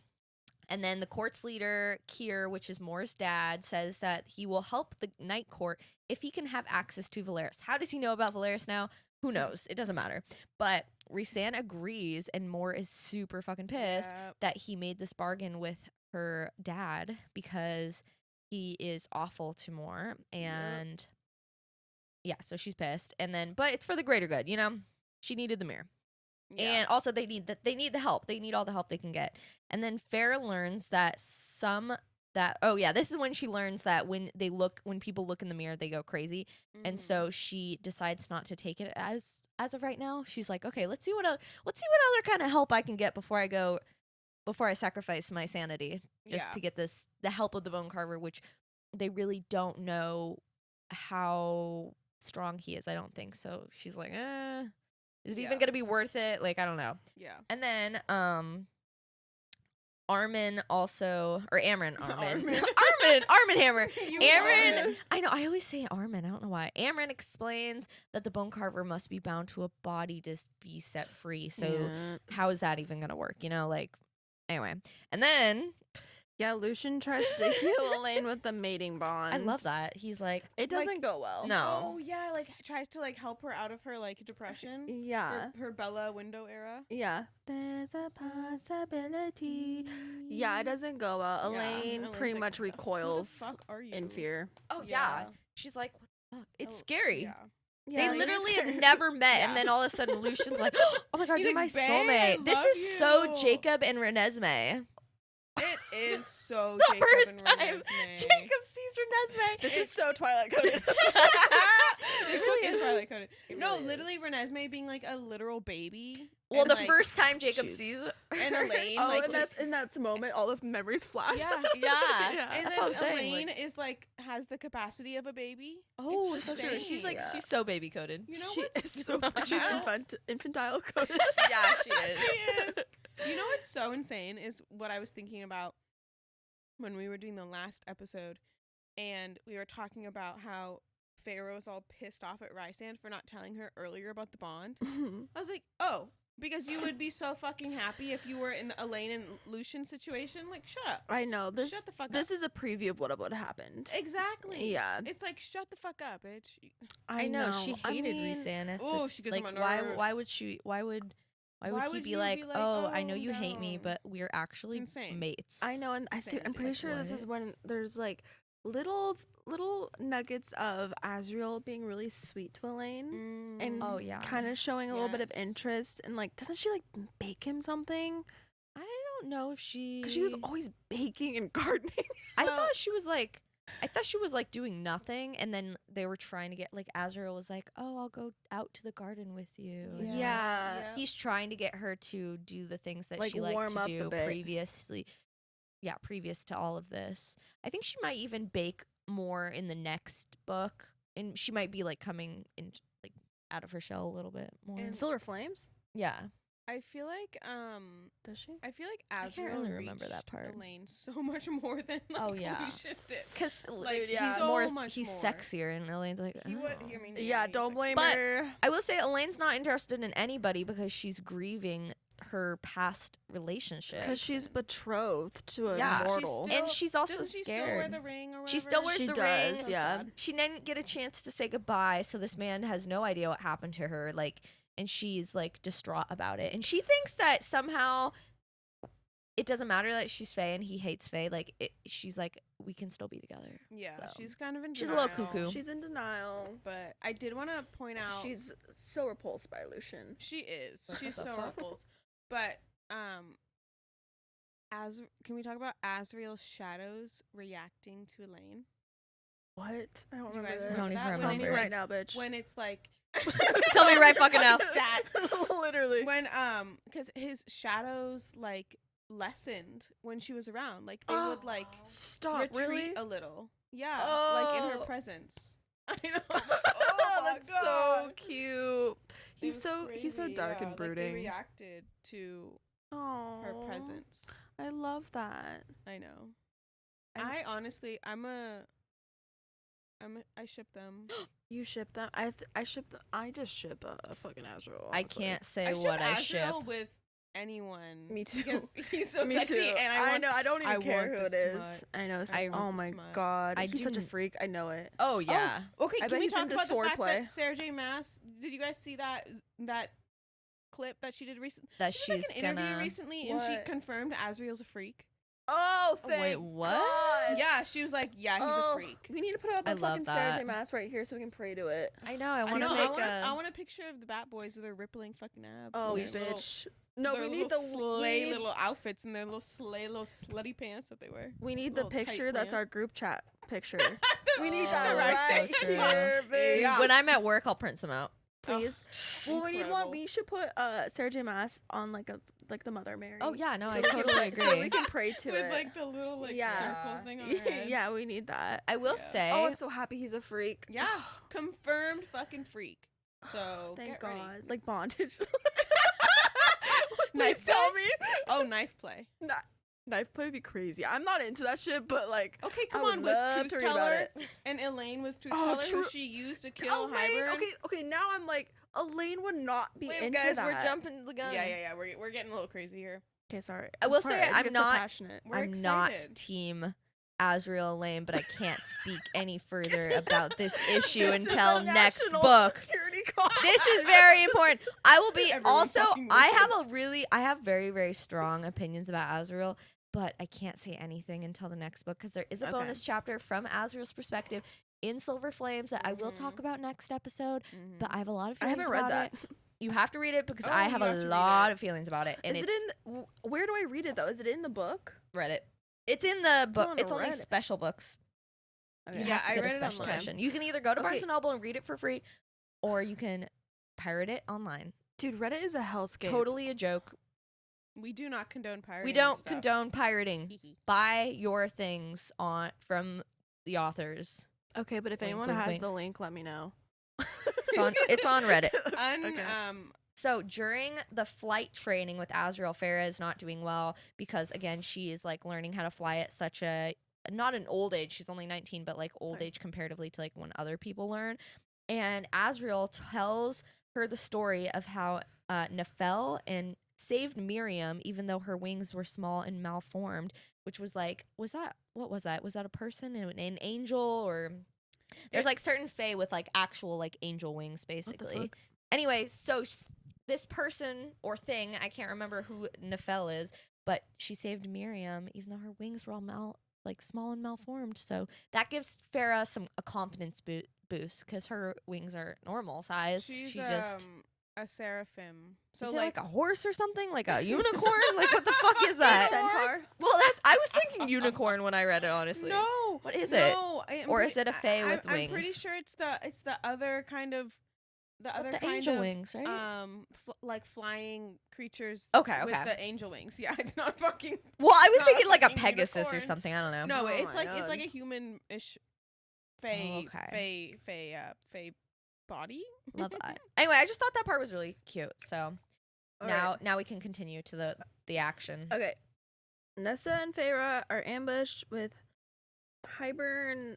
And then the court's leader, Kier, which is Moore's dad, says that he will help the Night Court if he can have access to Valeris. How does he know about Valeris now? Who knows? It doesn't matter. But Rhysand agrees, and Moore is super fucking pissed Yep. that he made this bargain with her dad because he is awful to Moore. And yeah, so she's pissed. And then, but it's for the greater good, you know? She needed the mirror. Yeah. And also they need the help. They need all the help they can get. And then Feyre learns that this is when she learns that when people look in the mirror, they go crazy. And Mhm. so she decides not to take it as of right now. She's like, okay, let's see what other kind of help I can get before I sacrifice my sanity just Yeah. to get the help of the bone carver, which they really don't know how strong he is. I don't think so. She's like, is it even Yeah. gonna be worth it? Like, I don't know. Yeah. And then Amren also, or Amren, Armin Hammer. You Amren, Armin. I know, I always say Armin, I don't know why. Amren explains that the bone carver must be bound to a body to be set free. So Yeah. how is that even gonna work? You know, like, anyway. And then Yeah, Lucian tries to heal Elaine with the mating bond. I love that. He's like, It doesn't go well. no. Oh yeah, like tries to like help her out of her like depression. Yeah. Her Bella window era. Yeah. There's a possibility. Yeah, it doesn't go well. Yeah, Elaine Elaine's pretty like, much "Who the recoils fuck are you?" in fear. Oh yeah. She's like, what the fuck? It's scary. Yeah. They Yeah, literally it's have never met, Yeah. and then all of a sudden Lucian's like, "Oh my god, He's you're like, my "Babe, soulmate." I This love is so you. Jacob and Renesmee. It is so The Jacob first and time Renesmee. Jacob sees Renesmee. This is so Twilight coded. This really book is is. Twilight coded. It No, really literally is. Renesmee being like a literal baby. Well, and, the like, first time Jacob Jeez. sees and Elaine, Oh, like and just, in that moment, all of memories flash. yeah. yeah. Yeah. And That's then what I'm saying, Elaine is like has the capacity of a baby. Oh, It's so true. insane. She's like, Yeah. she's so baby coded. You know She what's is so she's infantile coded. Yeah, she is. She is. You know what's so insane is what I was thinking about when we were doing the last episode, and we were talking about how Feyre was all pissed off at Rysand for not telling her earlier about the bond. I was like, oh, because you would be so fucking happy if you were in the Elaine and Lucian situation. Like, shut up. I know this. Shut the fuck This up. is a preview of what would have happened. Exactly. Yeah, It's like, shut the fuck up, bitch. I know. She I hated mean, Rhysand. Oh, she gets like, on my why? nerves. Why would she? Why would Why he would be you like, be like, oh, I know "Oh, you hate me, no." but we're actually insane. mates. I know, and I'm Insanity. pretty sure this is when there's like little nuggets of Azriel being really sweet to Elaine and Oh, yeah. kind of showing a little bit of Yes. interest, and like doesn't she like bake him something? I don't know if she. Because she was always baking and gardening. I Well- thought she was like. I thought she was like doing nothing, and then they were trying to get like Azrael was like, "Oh, I'll go out to the garden with you." And Yeah. he's trying to get her to do the things that Like, she liked warm to up a do bit. previously. Yeah, previous to all of this. I think she might even bake more in the next book, and she might be like coming in like out of her shell a little bit more. And- Silver Flames? Yeah, I feel like Does she? I feel like I Azriel can't really remember that reached part. Elaine so much more than like Oh, yeah. Lucian did. because Like, he's yeah. more so much he's more. sexier, and Elaine's like, He would. "Oh." I mean, Yeah, he's don't like- blame But- her. I will say Elaine's not interested in anybody because she's grieving her past relationship. Because she's betrothed to a Yeah. She's mortal. still- and she's also Doesn't she still wear scared. the ring or whatever? She still wears She the does, ring. So yeah. sad. She didn't get a chance to say goodbye, so this man has no idea what happened to her. Like, and she's like distraught about it, and she thinks that somehow it doesn't matter that she's Faye and he hates Faye. Like, she's like, we can still be together. Yeah, So, she's kind of in she's a little denial, cuckoo. She's in denial. But I did want to point out She's so repulsed by Lucian. she is. She's the so fuck? repulsed. But can we talk about Azriel's shadows reacting to Elaine? What? I don't Do you remember guys this. don't even that? Tell me remember. right now, bitch. When it's like Tell me right fucking now. Stat. Literally. When because his shadows like lessened when she was around. Like they would like Stop, retreat really? a little. Yeah, like in her Oh. presence. I know. Oh, my that's so God. cute. It He's was so crazy, dark yeah, and like, they brooding. reacted to Oh, her presence. I love that. I know. I'm- I honestly, I ship them. You ship them. I ship them. I just ship a fucking Azrael. I honestly. can't say I ship what I ship. Azriel with anyone. Me too. Because he's so Me sexy, too. and I know. I don't even I care want who it the is. smut. I know. I Oh want the my smut. god, I he's such a do- freak. I know it. Oh yeah. Okay, I can bet we he's talk into about the sword fact play. that Sarah J. Maas? Did you guys see that clip that she did recently? That She did she's like an interview gonna. recently, and she What? confirmed Azriel's a freak. Oh, Wait, thank what? God. Yeah, she was like, "Yeah, he's Oh, a freak." We need to put up I a love fucking Sarah J. that. Maas right here so we can pray to it. I know. I I want know. to I make a. want a picture of the Bat Boys with their rippling fucking abs. Oh, and their little- bitch. No, their we need the little slay we need, little outfits and their little slay little slutty pants that they wear. we need the little tight picture. That's pants. our group chat picture. We need Oh, that right. right So true. here, Dude, bitch. Yeah. when I'm at work, I'll print some out. Please. Well, we need one. Incredible. We should put Sarah J. Maas on like the Mother Mary. Oh yeah, no, So I we can totally pray- agree. So we can pray to with it. like the little like Yeah. circle thing on her head. Yeah, we need that. I will Yeah. say. Oh, I'm so happy he's a freak. Yeah, confirmed fucking freak. So Thank get God. ready. Like bondage. Knife Please tell me. Oh, knife play. Knife play would be crazy. I'm not into that shit, but like, Okay, I come would on with love Truth to read about Teller it. and Elaine with Truth Oh, Teller, true- who she used to kill Elaine. Hybern. Okay. Now I'm like, Elaine would not be Wait, into guys, that. we're jumping the gun. Yeah. We're getting a little crazy here. Okay, sorry. I will Sorry, say I just I'm get so not- passionate. We're I'm not excited. team Azriel Lane, but I can't speak any further about this issue This is until a next national book. security call. This is very important. I will be Everyone also. fucking I have very, very strong opinions about Azriel, but I can't say anything until the next book because there is a Okay. bonus chapter from Azriel's perspective in Silver Flames that I will talk about next episode. But I have a lot of I feelings haven't read about that. it. You have to read it because Oh, I you have have a to read lot it. of feelings about it. And Is it in? Where do I read it though? Is it in the book? Reddit? It's in the book. on It's only Reddit. special books. You Yeah, have to I get a read it special online. edition. You can either go to Barnes Okay. and Noble and read it for free, or you can pirate it online. Dude, Reddit is a hellscape. Totally a joke. We do not condone pirating. We don't stuff. condone pirating. Buy your things on from the authors. Okay, but if Wink, anyone wink, has wink. the link, let me know. It's on Reddit. Okay. So during the flight training with Azrael, Feyre is not doing well because again she is like learning how to fly at such a not an old age. She's only 19, but like old Sorry. age comparatively to like when other people learn. And Azrael tells her the story of how Nefel and saved Miriam even though her wings were small and malformed, which was like what was that? Was that a person, an angel, or there's like certain fae with like actual like angel wings What the basically. fuck? Anyway, so this person or thing, I can't remember who Nefel is, but she saved Miriam even though her wings were all small and malformed. So that gives Farah a confidence boost because her wings are normal size. She's She just a seraphim. So is it like a horse or something, like a unicorn? Like what the fuck is that? Centaur. Well, I was thinking unicorn when I read it. Honestly, No. What is it? No, Or is it a fae with I'm pretty wings? sure it's the other kind of The angel wings, right? like flying creatures. Okay, With okay. the angel wings. Yeah, it's not fucking. Well, I was not thinking like a fucking Pegasus or unicorn. something. I don't know. No, Oh it's my like God. a human-ish fae, Okay. fae body. Love that. Anyway, I just thought that part was really cute. So All now right. now we can continue to the action. Okay. Nessa and Feyre are ambushed with Hybern.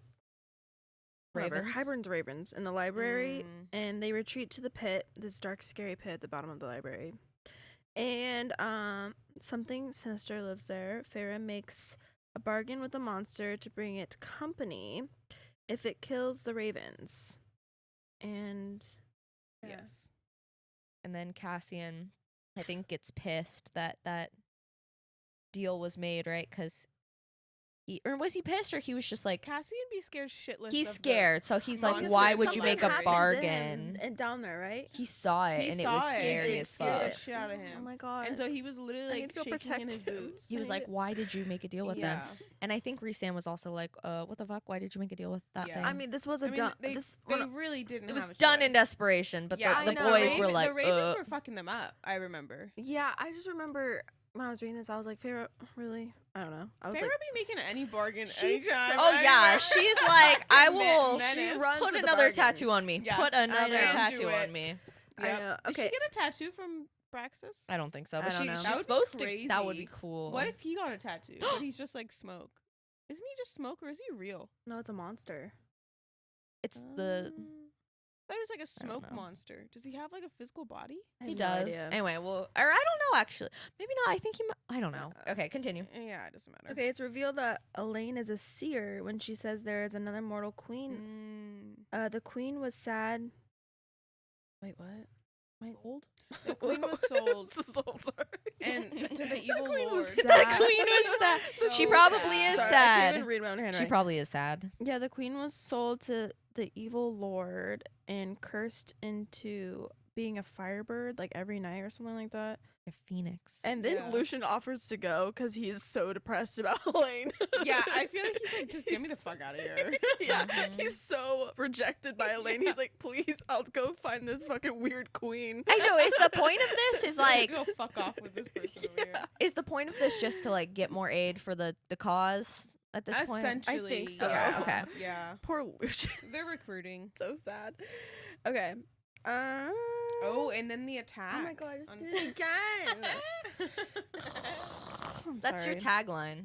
Ravens? Hybern's ravens in the library, Mm. and they retreat to the pit, this dark, scary pit at the bottom of the library. And something sinister lives there. Feyre makes a bargain with the monster to bring it company if it kills the ravens. And yeah. Yes. And then Cassian, I think, gets pissed that that deal was made, right? Because or was he pissed, or he was just like Cassian be scared shitless. he's of the- scared, so he's like, monster. why would you Something make a happened to him bargain? and down there, right? He saw it, He and it saw was it. scary It as scared fuck. the shit out of him. Oh my god! And so he was literally I need like to go shaking in his protect him. boots. He was like, why did you make a deal with them? Yeah. And I think Rhysand was also like, what the fuck? Why did you make a deal with that Yeah. thing? I mean, this was a I mean, dumb. they This really didn't. it was have a done in choice. desperation, but Yeah, the I know. boys were The like, Ravens were fucking them up. I remember. yeah, I just remember when I was reading this, I was like, Feyre, really? I don't know. I was Feyre like, be making any bargain She's anytime. oh yeah, anywhere. she's like, I Fucking will menace. runs put with the another bargains. tattoo on me. Yeah. Put another know. tattoo Do on it. me. I Yep. know. Did she Okay. get a tattoo from Braxis? I don't think so, I but don't know. she's That would be supposed to. That would be crazy. cool. What if he got a tattoo, but he's just like smoke? Isn't he just smoke, or is he real? No, it's a monster. it's the That was like a smoke know. monster. Does he have like a physical body? I he have no does idea. anyway? Well, or I don't know actually. Maybe not. I think he. I don't know. Okay, continue. Yeah, it doesn't matter. Okay, it's revealed that Elaine is a seer when she says there is another mortal queen. The queen was sad. Wait, what? Old. The queen was sold, Sold, sorry. and to the evil queen lord. was The sad. queen was sad. So She probably is Sorry, I sad. can't even read my own She handwriting. probably is sad. Yeah, the queen was sold to the evil lord and cursed into being a firebird like every night or something like that. A phoenix. And then Yeah. Lucian offers to go because he's so depressed about Elaine. Yeah, I feel like he's like, just get me the fuck out of here. Yeah, Mhm. he's so rejected by Elaine. He's like, please, I'll go find this fucking weird queen. I know. Is the point of this is like go fuck off with this person over here. is the point of this just to like get more aid for the cause at this point? Essentially, think so. Yeah. Okay. Yeah, Poor Lucian. they're recruiting. So sad. Okay. Oh, and then the attack. Oh my god, I just on- did it again. I'm That's your sorry. tagline.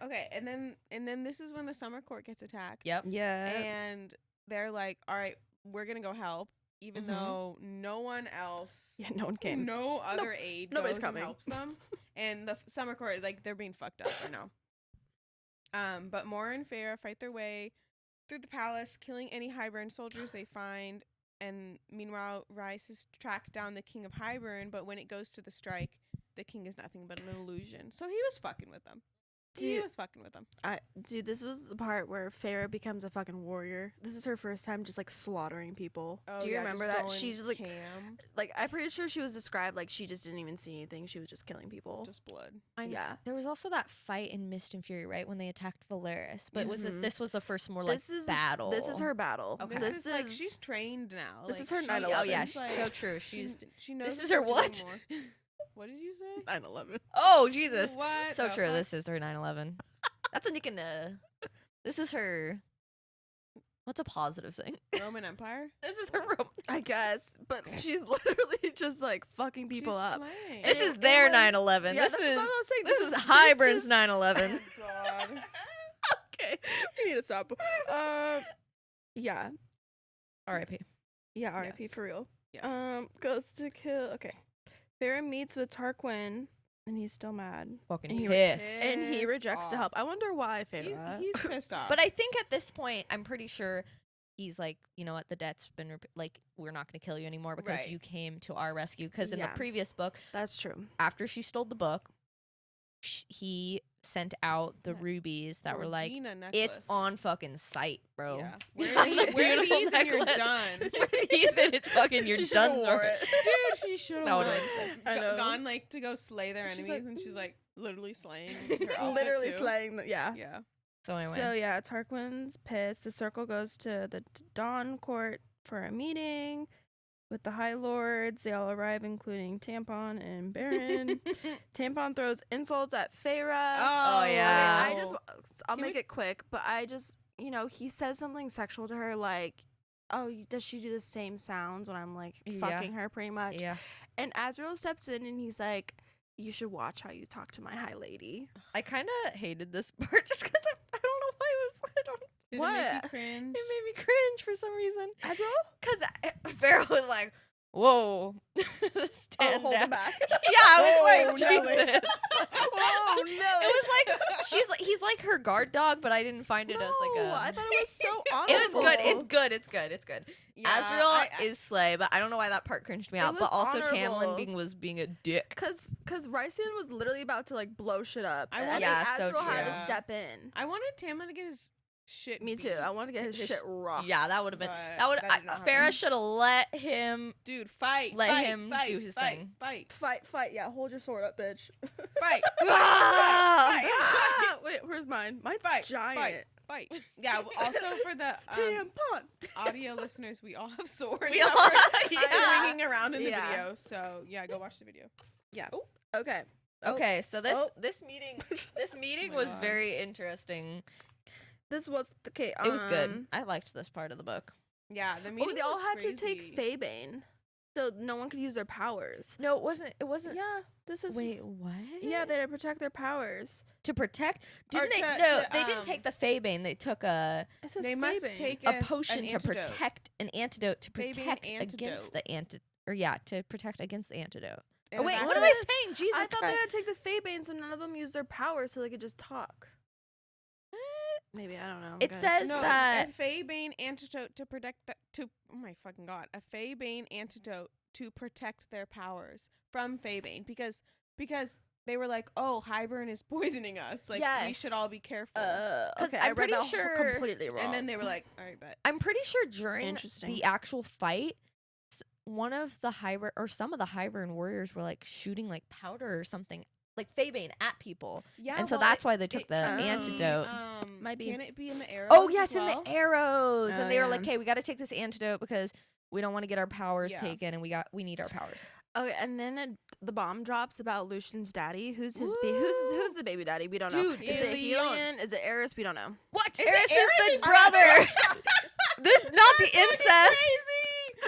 Okay, and then this is when the summer court gets attacked. Yep. Yeah. And they're like, all right, we're gonna go help. even Mhm. though no one else, Yeah, no one came. no other aid nobody's goes coming. and helps them, and the summer court, like, they're being fucked up right now. But Mora and Feyre fight their way through the palace, killing any Hybern soldiers they find. And meanwhile, Rhys has tracked down the king of Hybern, but when it goes to the strike, the king is nothing but an illusion. So he was fucking with them. He was fucking with them. Dude, this was the part where Feyre becomes a fucking warrior. This is her first time just like slaughtering people. Oh, Do you yeah, remember just that? going She just ham, like I'm pretty sure she was described like she just didn't even see anything. She was just killing people. just blood. Yeah. There was also that fight in Mist and Fury, right, when they attacked Valeris. But Mhm. this was the first more like This is battle. This is her battle. Okay. This is like she's trained now. This Like, is her she- 9/11. Oh yeah, She's so true. She's she knows this is what her to do what? more. What did you say? 9/11. oh Jesus, What? so the true. fuck? This is her 9/11. That's a Nick This is her. What's a positive thing? Roman Empire. This is her. I guess, but she's literally just like fucking people She's up. slaying. This it- is it their was- 9/11. Yeah, this that's is what I was saying. this is Hybern's is- 9/11. Oh, God. Okay, we need to stop. Yeah, R.I.P. yeah. R.I.P. Yes. for real. Yeah. Goes to kill. Okay, Feyre meets with Tarquin, and he's still mad, Fucking And he- pissed. and he Pissed rejects to off. help. I wonder why, Feyre. He's pissed off. But I think at this point, I'm pretty sure he's like, you know what, the debt's been like, we're not going to kill you anymore because Right. you came to our rescue. Because in the Yeah. previous book, That's true. after she stole the book, he sent out the Yeah. rubies that were like, Regina necklace. it's on fucking site, bro. Yeah. Yeah, Wear the these and you're necklace. done. Wear these and it's fucking, you're She should've done. wore bro. it. Dude, she should That have would've been sick. I know. gone like to go slay their She's enemies, like, and she's like literally slaying. Her outfit, Literally too. slaying. Yeah. Yeah. So anyway. So yeah, Tarquin's pissed. The circle goes to the Dawn Court for a meeting with the High Lords. They all arrive, including Tampon and Baron. Tampon throws insults at Feyre. Oh, yeah. Okay, I'll Can make we- it quick, but I just, he says something sexual to her, like, oh, does she do the same sounds when I'm like Yeah. fucking her, pretty much? yeah. And Azriel steps in and he's like, you should watch how you talk to my high lady. I kind of hated this part just because I don't know why it was. I don't. Did it What? make you cringe? It made me cringe for some reason. Azriel? Because Pharaoh was like, "Whoa, stand hold him down." back. Yeah, I Oh, was no. like, Jesus. Oh no! It was like he's like her guard dog, but I didn't find it as like a. I thought it was so it honorable. was good. It's good. It's good. It's good. Yeah, Azriel is slay, but I don't know why that part cringed me It out. was But also honorable. Tamlin was being a dick. Cause Rycian was literally about to like blow shit up. I and want- Yeah, think so Azriel had true. to step in. I wanted Tamlin to get his shit. Me too. beat. I want to get his shit rocked. Yeah, that would have been. But That would. that did not Farrah happen. should have let him. Dude, fight. Let fight, him fight, do his fight, thing. Fight. Fight. Yeah, hold your sword up, bitch. Fight. Ah! Ah, wait, where's mine? Mine's Fight. giant. Fight. Yeah. Also for the Tampon. audio listeners, we all have swords. We that all- we're yeah. swinging around in the Yeah. video. So yeah, go watch the video. Okay. Oh, Okay, so this Oh. this meeting my was God. very interesting. This was okay. It was good. I liked this part of the book. Yeah, the Oh, meeting. they all was had to take crazy. Faebane, so no one could use their powers. No, it wasn't. It wasn't. Yeah, this is. Wait, what? Yeah, they had to protect their powers. to protect. Or Didn't they? to- No, to, they didn't take the Feybane. They took It says They must Faebane. take a an potion to antidote. protect an antidote to Feybane protect antidote. against the to protect against the antidote. And Oh wait, back what in am I the- saying? Jesus I thought Christ. they had to take the Faebane so none of them used their powers so they could just talk. Maybe I don't know. It guys. says No, that- a Feybane antidote to protect oh my fucking god, a Feybane antidote to protect their powers from Feybane because they were like, oh, Hybern is poisoning us, like we Yes. should all be careful. 'Cause Okay, I'm I read pretty that sure- completely wrong. And then they were like, all right, but I'm pretty sure during Interesting. the actual fight, one of the Hybern or some of the Hybern warriors were like shooting like powder or something, like Feybane at people. yeah, And so well, that's why they took it the could be, antidote. Might be. Can it be in the arrows? Oh yes, as in well? the arrows. Oh, And they were yeah. like, "Okay, we got to take this antidote because we don't want to get our powers Yeah. taken, and we need our powers." Okay, and then the bomb drops about Lucian's daddy. Who's his? Who's the baby daddy? We don't know. Dude, Is it Helion. Helion? Is it Eris? We don't know. What? Is it Eris Eris is is the brother. This not the incest,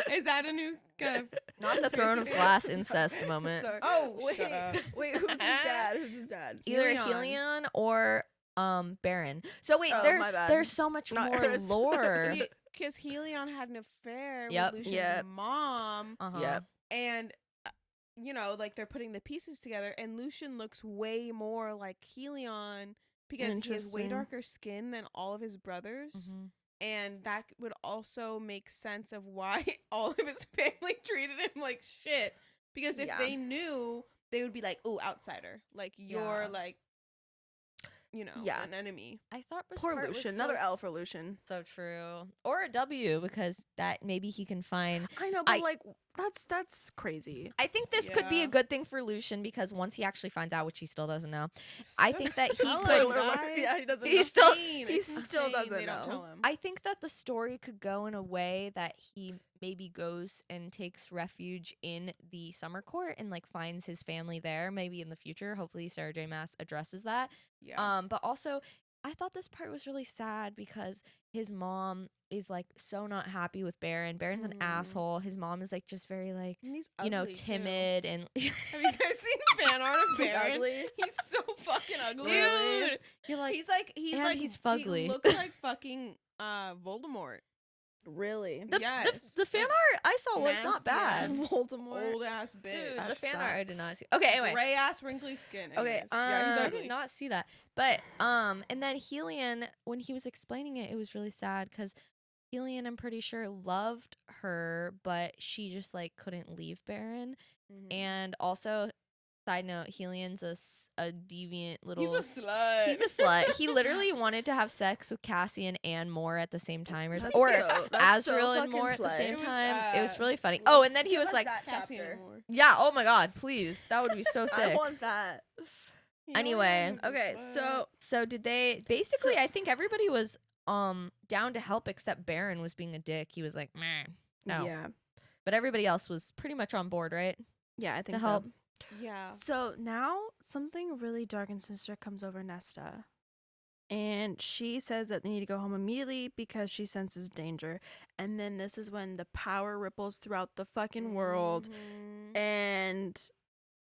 Crazy! Is that a new kind of not the Throne of conspiracy Glass incest moment. Sorry. Oh, wait, shut up. wait. Who's his dad? Who's his dad? Either Helion. Helion or Baron. So wait, Oh, there my bad. there's so much Not more Eris. lore. because Helion had an affair Yep. with Lucian's Yep. mom, Yep. and you know, like they're putting the pieces together, and Lucian looks way more like Helion because he has way Interesting. darker skin than all of his brothers. Mhm. And that would also make sense of why all of his family treated him like shit. Because if Yeah. they knew, they would be like, "Oh, outsider! Like you're Yeah. like, you know, Yeah. an enemy." I thought this Poor part was Lucian. so Another L for Lucian. So true. Or a W, because that maybe he can find. I know, but like that's crazy. I think this could be Yeah. a good thing for Lucian, because once he actually finds out, which he still doesn't know, I think that he Tell could. him, Spoiler alert. guys. Yeah, he doesn't He's know. still- Insane. he It's still insane doesn't they don't know. tell him. I think that the story could go in a way that he maybe goes and takes refuge in the summer court and like finds his family there. Maybe in the future, hopefully Sarah J. Maas addresses that. Yeah. But also, I thought this part was really sad because his mom is like so not happy with Baron. Baron's an Mhm. asshole. His mom is like just very like, And he's you know, ugly, too. timid and Have you guys seen fan art of He's Baron? ugly. He's so fucking ugly. dude, you're like, he's like and he's fugly. He looks like fucking Voldemort. Really. the fan art I saw was not Nasty bad. ass. Voldemort. Old ass bitch. Dude, the That fan art I did sucks. not see. Okay, anyway. Gray ass wrinkly skin. Okay, anyways. Yeah, he's I I ugly. did not see that. But and then Helion, when he was explaining it, it was really sad because Helion, I'm pretty sure, loved her, but she just like couldn't leave Baron. Mhm. And also, side note, Helion's a deviant little. He's a slut. He's a slut. He literally wanted to have sex with Cassian and Moore at the same time, That's or that's so Azriel and fucking Moore at the slut. same It was, time. It was really funny. let's Oh, and then he give was us like, that Cassian chapter. and Moore. "Yeah, oh my god, please, that would be so sick." I want that. Anyway. Okay, so So did they basically I think everybody was down to help except Baron was being a dick. He was like, meh, no. yeah, But everybody else was pretty much on board, right? yeah, I think To so. help. Yeah. So now something really dark and sinister comes over Nesta. And she says that they need to go home immediately because she senses danger. And then this is when the power ripples throughout the fucking world. Mhm. And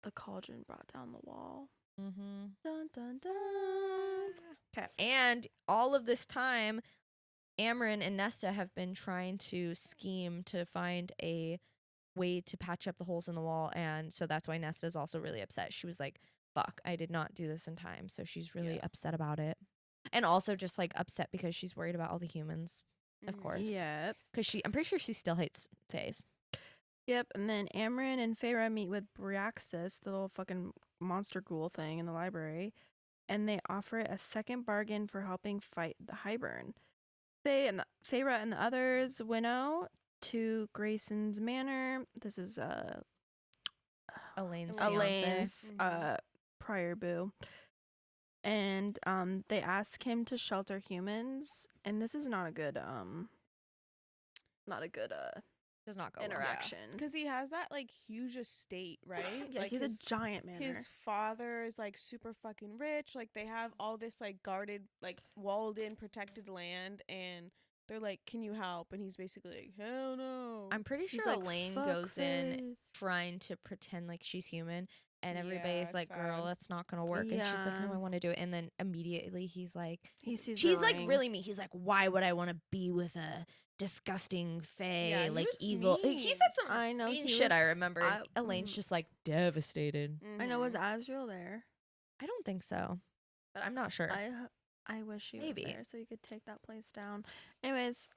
the cauldron brought down the wall. Mm-hmm. Dun dun dun. Okay. And all of this time, Amryn and Nesta have been trying to scheme to find a way to patch up the holes in the wall. And so that's why Nesta's also really upset. She was like, fuck, I did not do this in time. So she's really Yeah. upset about it. And also just like upset because she's worried about all the humans, of Mhm. course. Yep. Because I'm pretty sure she still hates Faze. Yep. And then Amryn and Feyre meet with Bryaxis, the little fucking monster ghoul thing in the library. And they offer it a second bargain for helping fight the Highburn. Feyre and the others winnow to Grayson's manor. This is Elaine's Elaine's Mhm. prior boo. And they ask him to shelter humans, and this is not a good does not go well. interaction. Because he has that like huge estate, right? Yeah, like he's his, a giant manor. his father is like super fucking rich. Like they have all this like guarded, like walled in, protected land, and they're like, "Can you help?" And he's basically like, "Hell no." I'm pretty He's sure like, Elaine "Fuck goes in this." trying to pretend like she's human, and Yeah, everybody's it's like, "Girl, sad. that's not gonna work." And she's like, "No, Yeah. I want to do it." And then immediately he's like, He sees "He's the like ring. really mean." He's like, "Why would I want to be with a disgusting fae, Yeah, he like was evil?" He mean. said some I know, mean he shit. I was- remember. I- Elaine's mm. just like devastated. I know, was Mhm. Azriel there? I don't think so, but I'm not sure. I wish he Maybe. was there so he could take that place down. Anyways,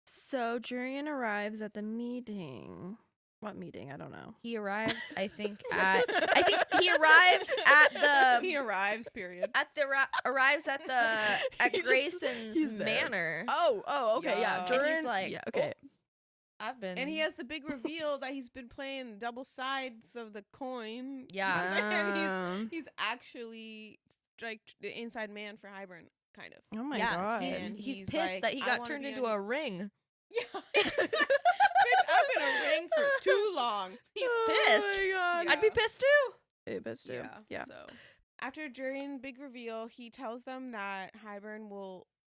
so Jurian arrives at the meeting. What meeting? I don't know. He arrives, I think, he arrives at the He arrives. Period. arrives at the at He just- Grayson's he's there. manor. Oh, okay, yeah. Yeah. And Durin, he's like, yeah, okay. I've been And he has the big reveal that he's been playing double sides of the coin. Yeah. and Um, he's actually like the inside man for Highburn, kind of. oh my yeah, god. he's And he's he's pissed like, that he "I got wanna turned be into on- a ring. Yeah. Bitch, I've been a ring for too long. He's Oh pissed. my god. Yeah. I'd be pissed too. It pissed too. Yeah. So after during big reveal, he tells them that Highburn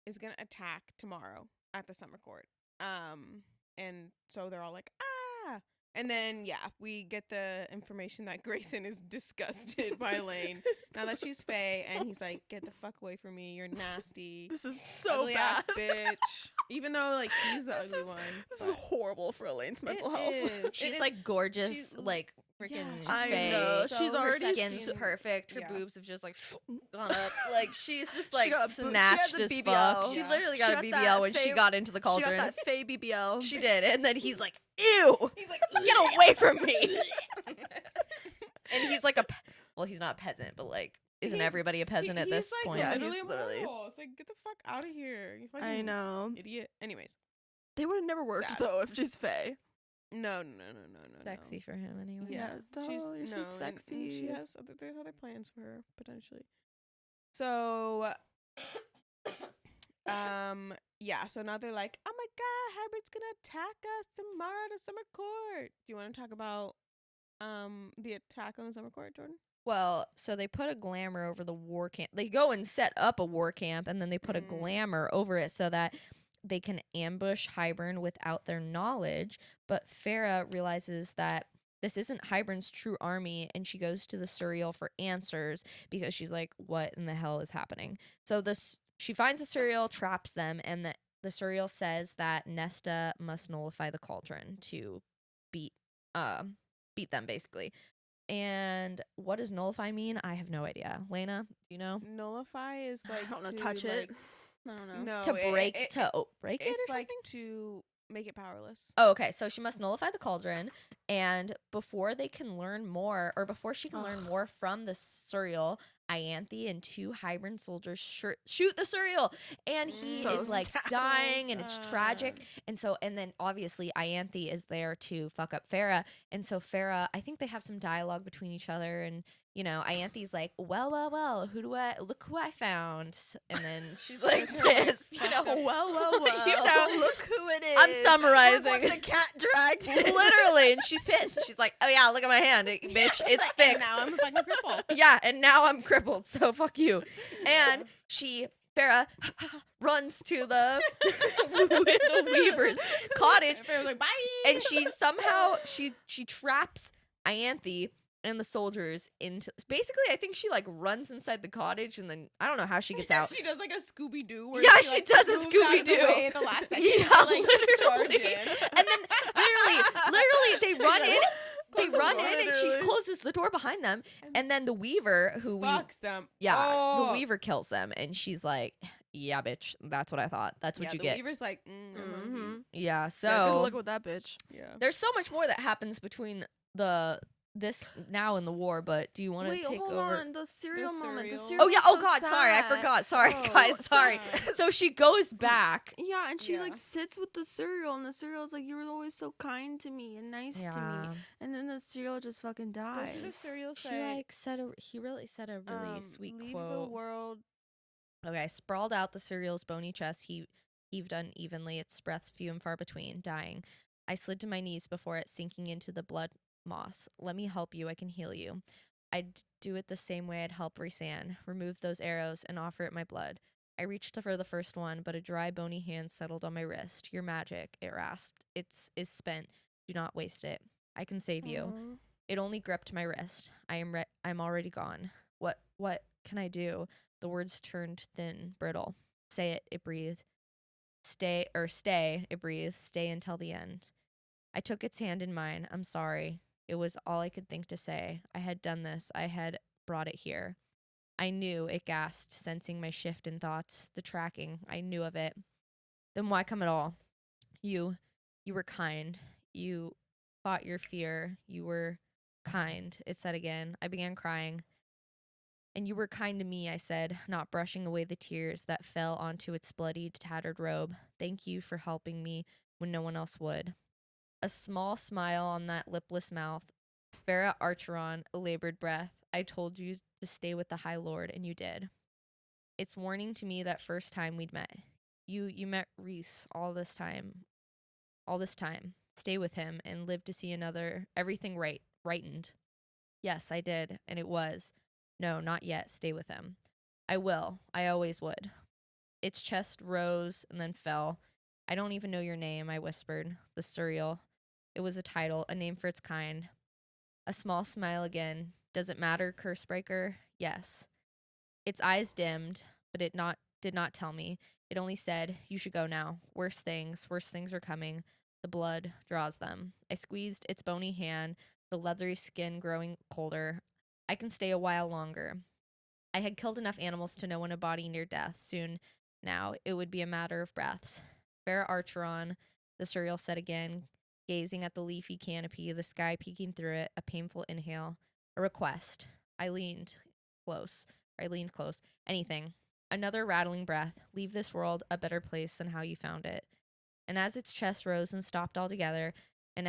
is gonna attack tomorrow at the summer court. And so they're all like, ah. And then, we get the information that Grayson is disgusted by Elaine now that she's Faye, and he's like, "Get the fuck away from me! You're nasty, This is so ugly bad. ass bitch." Even though like he's the ugly one. This is horrible for Elaine's mental It health. is. She's It- like gorgeous, she's- like freaking I Faye. know. So She's her already Her skin's skin- perfect. Her yeah. boobs have just like gone up. Like she's just She like got she has snatched a as BBL. fuck. She Yeah. literally She got a got BBL that when she Faye- got into the She cauldron. got that Faye BBL. She did, and then he's like, "Ew!" He's like, "Get away from me!" And he's like well, he's not a peasant, but like, isn't He's- everybody a peasant at he's this like point? Yeah, literally he's literally- immortal. It's like, get the fuck out of here. You I fucking know. idiot. Anyways, They would have never worked Sad. though if she's Faye. no. Sexy for him anyway. Yeah, she's you're so and sexy. she has there's other plans for her potentially. So, so now they're like, "Oh my god, Hybrid's gonna attack us tomorrow at the summer court." Do you want to talk about the attack on the summer court, Jordan? Well, so they put a glamour over the war camp. They go and set up a war camp, and then they put a Mm. glamour over it so that they can ambush Hybern without their knowledge. But Feyre realizes that this isn't Hybern's true army, and she goes to the Suriel for answers because she's like, "What in the hell is happening?" So she finds the Suriel, traps them, and the Suriel says that Nesta must nullify the cauldron to beat them, basically. And what does nullify mean? I have no idea. Lena, do you know? Nullify is like I don't know. to, Touch it. like, I don't know. No, To break it or it's something? like to make it powerless. Oh, okay. So she must nullify the cauldron, and before they can learn more, or before she can learn more from the Suriel, Ianthe and two Hybern soldiers shoot the Suriel, and he So is like sad. dying, and it's tragic. And then obviously Ianthe is there to fuck up Feyre, and so Feyre, I think they have some dialogue between each other, and Ianthe's like, well, look who I found, and then she's like pissed, Well, look who it is. I'm summarizing. Look what the cat dragged. Literally, and she's pissed. She's like, "Oh yeah, look at my hand, bitch. It's fixed." Now I'm a fucking cripple. Yeah, and now I'm crippled. So fuck you. And Feyre runs to the Weaver's cottage, Feyre's like, bye. and she somehow she traps Ianthe and the soldiers into. Basically, I think she like runs inside the cottage, and then I don't know how she gets out. She does like a Scooby Doo. Yeah, she does a Scooby-Doo. At the last second, Yeah, like just charge literally. in. And then literally, they run in. They Close the run door, in, and she literally. closes the door behind them. And then the Weaver, who Fucks them. the Oh. Weaver kills them, and she's like, "Yeah, bitch, that's what I thought. That's what Yeah, you the get." Weaver's like, I'm hungry. Mm-hmm. Yeah. So Yeah, good luck with that bitch. Yeah. there's so much more that happens between this now in the war. But do you want to Wait, take hold over? on. The cereal moment. The cereal. cereal Oh yeah. was Oh so god. Sorry, I sad. forgot. Sorry, Oh, guys. so Sorry. sad. So she goes back. Yeah, and she Yeah. like sits with the cereal, and the cereal's like, "You were always so kind to me and nice to me," and then the cereal just fucking dies. Doesn't the cereal She say, like he really said a really sweet leave quote. the world? Okay, sprawled out, the cereal's bony chest heaved unevenly, its breaths few and far between, dying. I slid to my knees before it sinking into the blood moss. "Let me help you, I can heal you." I'd do it the same way I'd help Rhysand, remove those arrows and offer it my blood. I reached for the first one, but a dry, bony hand settled on my wrist. "Your magic," it rasped. "It is spent. Do not waste it. I can save you." Aw. It only gripped my wrist. I'm already gone. What can I do? The words turned thin, brittle. "Say it," it breathed. Stay, it breathed. "Stay until the end." I took its hand in mine. "I'm sorry." It was all I could think to say. I had done this. I had brought it here. I knew, it gasped, sensing my shift in thoughts. The tracking. I knew of it. "Then why come at all? You were kind. You fought your fear. You were kind," it said again. I began crying. "And you were kind to me," I said, not brushing away the tears that fell onto its bloody, tattered robe. "Thank you for helping me when no one else would." A small smile on that lipless mouth. Feyre Archeron, a labored breath. "I told you to stay with the High Lord, and you did. It's warning to me that first time we'd met. You met Rhys all this time. Stay with him and live to see everything rightened." "Yes, I did, and it was. No, not yet. Stay with him." "I will. I always would." Its chest rose and then fell. "I don't even know your name," I whispered. "The Suriel." It was a title, a name for its kind. A small smile again. Does it matter, Cursebreaker? Yes. Its eyes dimmed, but it did not tell me. It only said, "You should go now. Worse things are coming. The blood draws them." I squeezed its bony hand, the leathery skin growing colder. I can stay a while longer. I had killed enough animals to know when a body near death. Soon now, it would be a matter of breaths. Fair Archeron, the surreal said again, gazing at the leafy canopy, the sky peeking through it, a painful inhale. A request. I leaned close. I leaned close. Anything. Another rattling breath. Leave this world a better place than how you found it. And as its chest rose and stopped altogether, and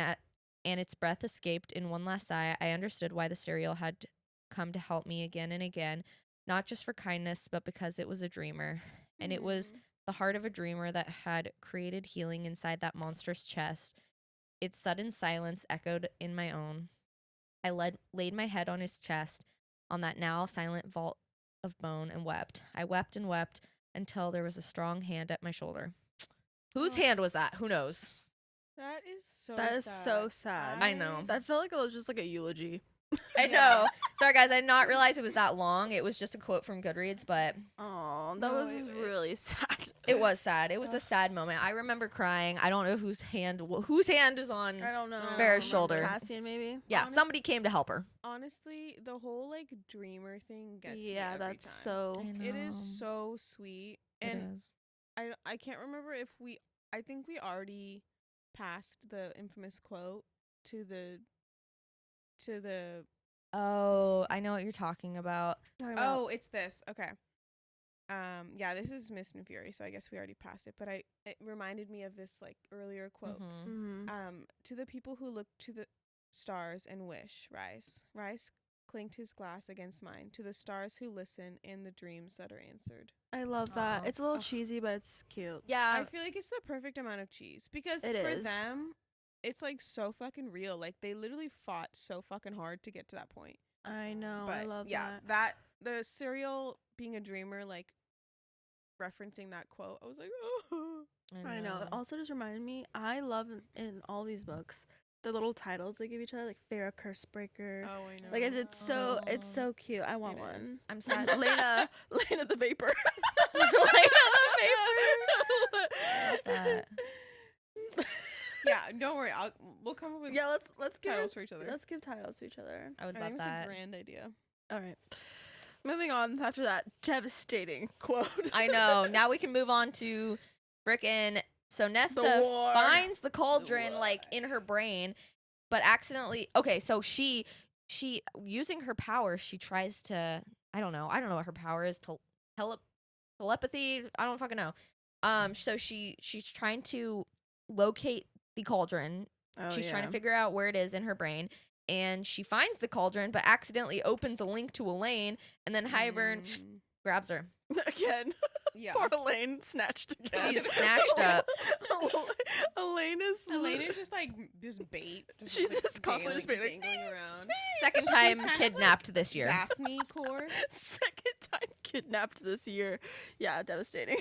its breath escaped in one last sigh, I understood why the cereal had come to help me again and again, not just for kindness, but because it was a dreamer. And it was the heart of a dreamer that had created healing inside that monstrous chest. Its sudden silence echoed in my own. I laid my head on his chest, on that now silent vault of bone, and wept. I wept and wept until there was a strong hand at my shoulder. Whose hand was that? Who knows? That is so That is sad. so sad. I know. I felt like it was just like a eulogy. I know. Sorry, guys. I did not realize it was that long. It was just a quote from Goodreads, but Oh, that No, was it- really sad. it was sad. It was a sad moment. I remember crying. I don't know whose hand is on. I don't know. Fair's shoulder. Cassian, maybe. Yeah, Honest- somebody came to help her. Honestly, the whole like dreamer thing gets me Yeah, every that's time. so. It is so sweet, and is. I can't remember if I think we already passed the infamous quote to the Oh, I know what you're talking about. oh, it's this. Okay. Yeah, this is Mist and Fury, so I guess we already passed it, but it reminded me of this like earlier quote. Mhm. To the people who look to the stars and wish, rise. Rise clinked his glass against mine. To the stars who listen in the dreams that are answered. I love that. Aw. It's a little Ugh. cheesy, but it's cute. I Yeah. feel like it's the perfect amount of cheese because It for is. them, it's like so fucking real. Like they literally fought so fucking hard to get to that point. I know. But I love yeah, that. the serial being a dreamer, like referencing that quote, I was like, oh. I know. It also just reminded me. I love in all these books the little titles they give each other, like Feyre, Cursebreaker. Oh, I know. Like it's so cute. I want It one. is. I'm sad. Lena the Vapor. that. Yeah, don't worry. We'll come up with Yeah, let's give titles for each other. Let's give titles to each other. I would I love think it's that. a grand idea. All right. Moving on after that devastating quote. I know. Now we can move on to frickin' so Nesta war. finds the cauldron war. like in her brain, but accidentally. Okay, so she using her power, she tries to. I don't know what her power is. Telepathy. I don't fucking know. So she's trying to locate the cauldron. Oh, She's trying to yeah. figure out where it is in her brain. And she finds the cauldron, but accidentally opens a link to Elaine, and then Hybern grabs her. Again. Yeah. Poor Elaine snatched again. She's snatched up. Elaine is. Elena's just like just bait. She's just constantly just dangling baiting. around. Second time kind of kidnapped this year. Daphne core. Second time kidnapped this year. Yeah, devastating.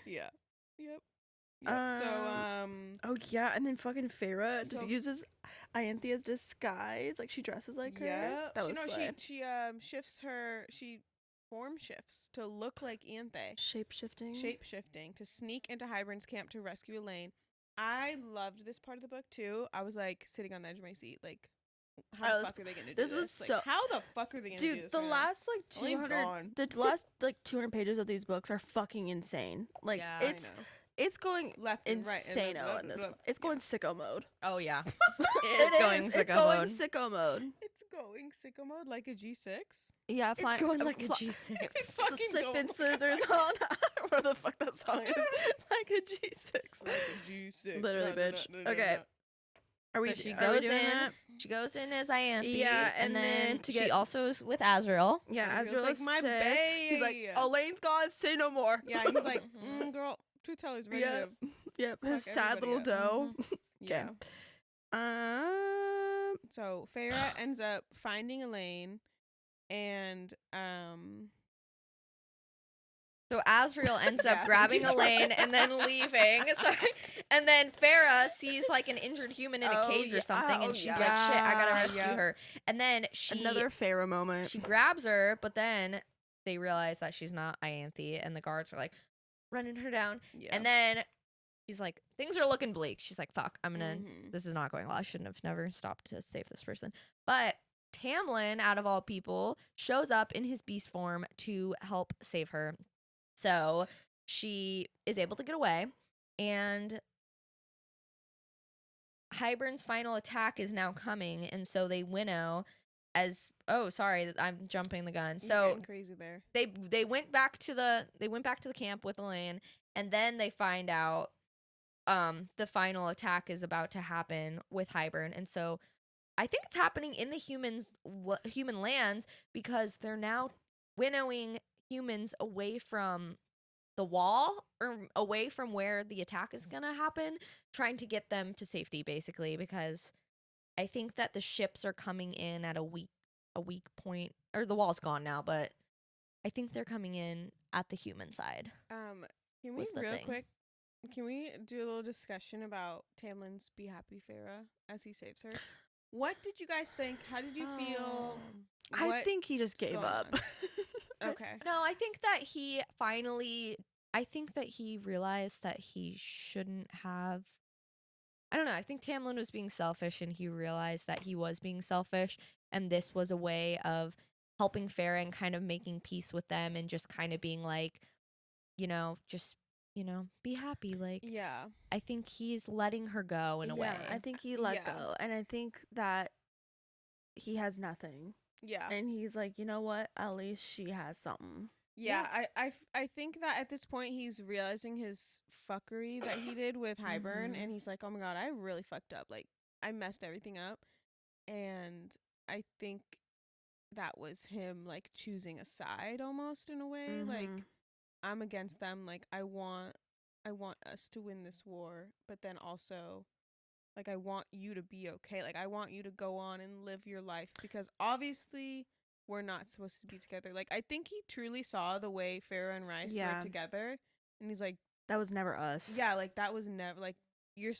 Yeah. Yep. So Oh yeah, and then fucking Feyre just So- uses Ianthea's disguise. Like she dresses like her. yeah. That was slay. she shifts her form shifts to look like Anthe. Shape shifting. Shape shifting to sneak into Hybern's camp to rescue Elaine. I loved this part of the book too. I was like sitting on the edge of my seat, like, how the fuck are they gonna do this this? was Like, so- how the fuck are they gonna do Dude, this? the right now? last like Elaine's 200 gone. the last like 200 pages of these books are fucking insane. Like Yeah, I I know. it's going Left and right, and insano blah, in this blah, book. It's going sicko mode. Oh yeah, It it's going is. sicko It's going mode. sicko mode. It's going sicko mode like a G6. Yeah, It's going like a G6. fucking Sick going. and scissors on. Where the fuck that song is? Like a G6. Like a G6. Literally, bitch. Okay. Are we? So she are we goes doing in, that? She goes in as Ianthe. Yeah, and and then then to she get- also is with Azrael. Yeah, Azrael's Azrael like, is "My sis." He's like, bae. Elaine's gone. Say no more. Yeah, he's like, Mhm. girl, truth teller's ready Yep. to. Yep. His Fuck sad little everybody doe. Yeah. So Feyre ends up finding Elaine, and So Asriel ends Yeah, up grabbing thank you. Elaine and then leaving. Sorry. And then Feyre sees like an injured human in a Oh, cage yeah. or something, Oh, and she's yeah. like, "Shit, I gotta Yeah, rescue yeah. her." And then Another Feyre moment. she grabs her, but then they realize that she's not Ianthe, and the guards are like running her down. Yeah. And then she's like, things are looking bleak. She's like, fuck, Mhm. this is not going well. I shouldn't have never stopped to save this person. But Tamlin, out of all people, shows up in his beast form to help save her. So she is able to get away, and Hybern's final attack is now coming, and so they winnow as sorry, I'm jumping the gun. You're So getting crazy there. they went back to the camp with Elaine, and then they find out the final attack is about to happen with Hybern. And so I think it's happening in the human lands, because they're now winnowing humans away from the wall, or away from where the attack is gonna happen, trying to get them to safety, basically, because I think that the ships are coming in at a weak point, or the wall's gone now, but I think they're coming in at the human side. Can we Was the real thing. quick? Can we do a little discussion about Tamlin's "Be Happy, Feyre" as he saves her? What did you guys think? How did you feel? I What- think he just gave going up. Okay. No, I think that he realized that he shouldn't have. I don't know. I think Tamlin was being selfish, and he realized that he was being selfish, and this was a way of helping Feyre and kind of making peace with them, and just kind of being like, just be happy. Like, Yeah. I think he's letting her go in a way. I think he let Yeah. go, and I think that he has nothing, Yeah. and he's like, you know what? At least she has something. Yeah, I think that at this point he's realizing his fuckery that he did with Hybern, Mhm. and he's like, oh my god, I really fucked up. Like, I messed everything up. And I think that was him, like, choosing a side almost, in a way. Like, Mhm. I'm against them. Like, I want us to win this war, but then also, like, I want you to be okay. Like, I want you to go on and live your life, because obviously we're not supposed to be together. Like, I think he truly saw the way Farrah and Rice Yeah. were together, and he's like, That was never us. yeah, like, that was never, like, you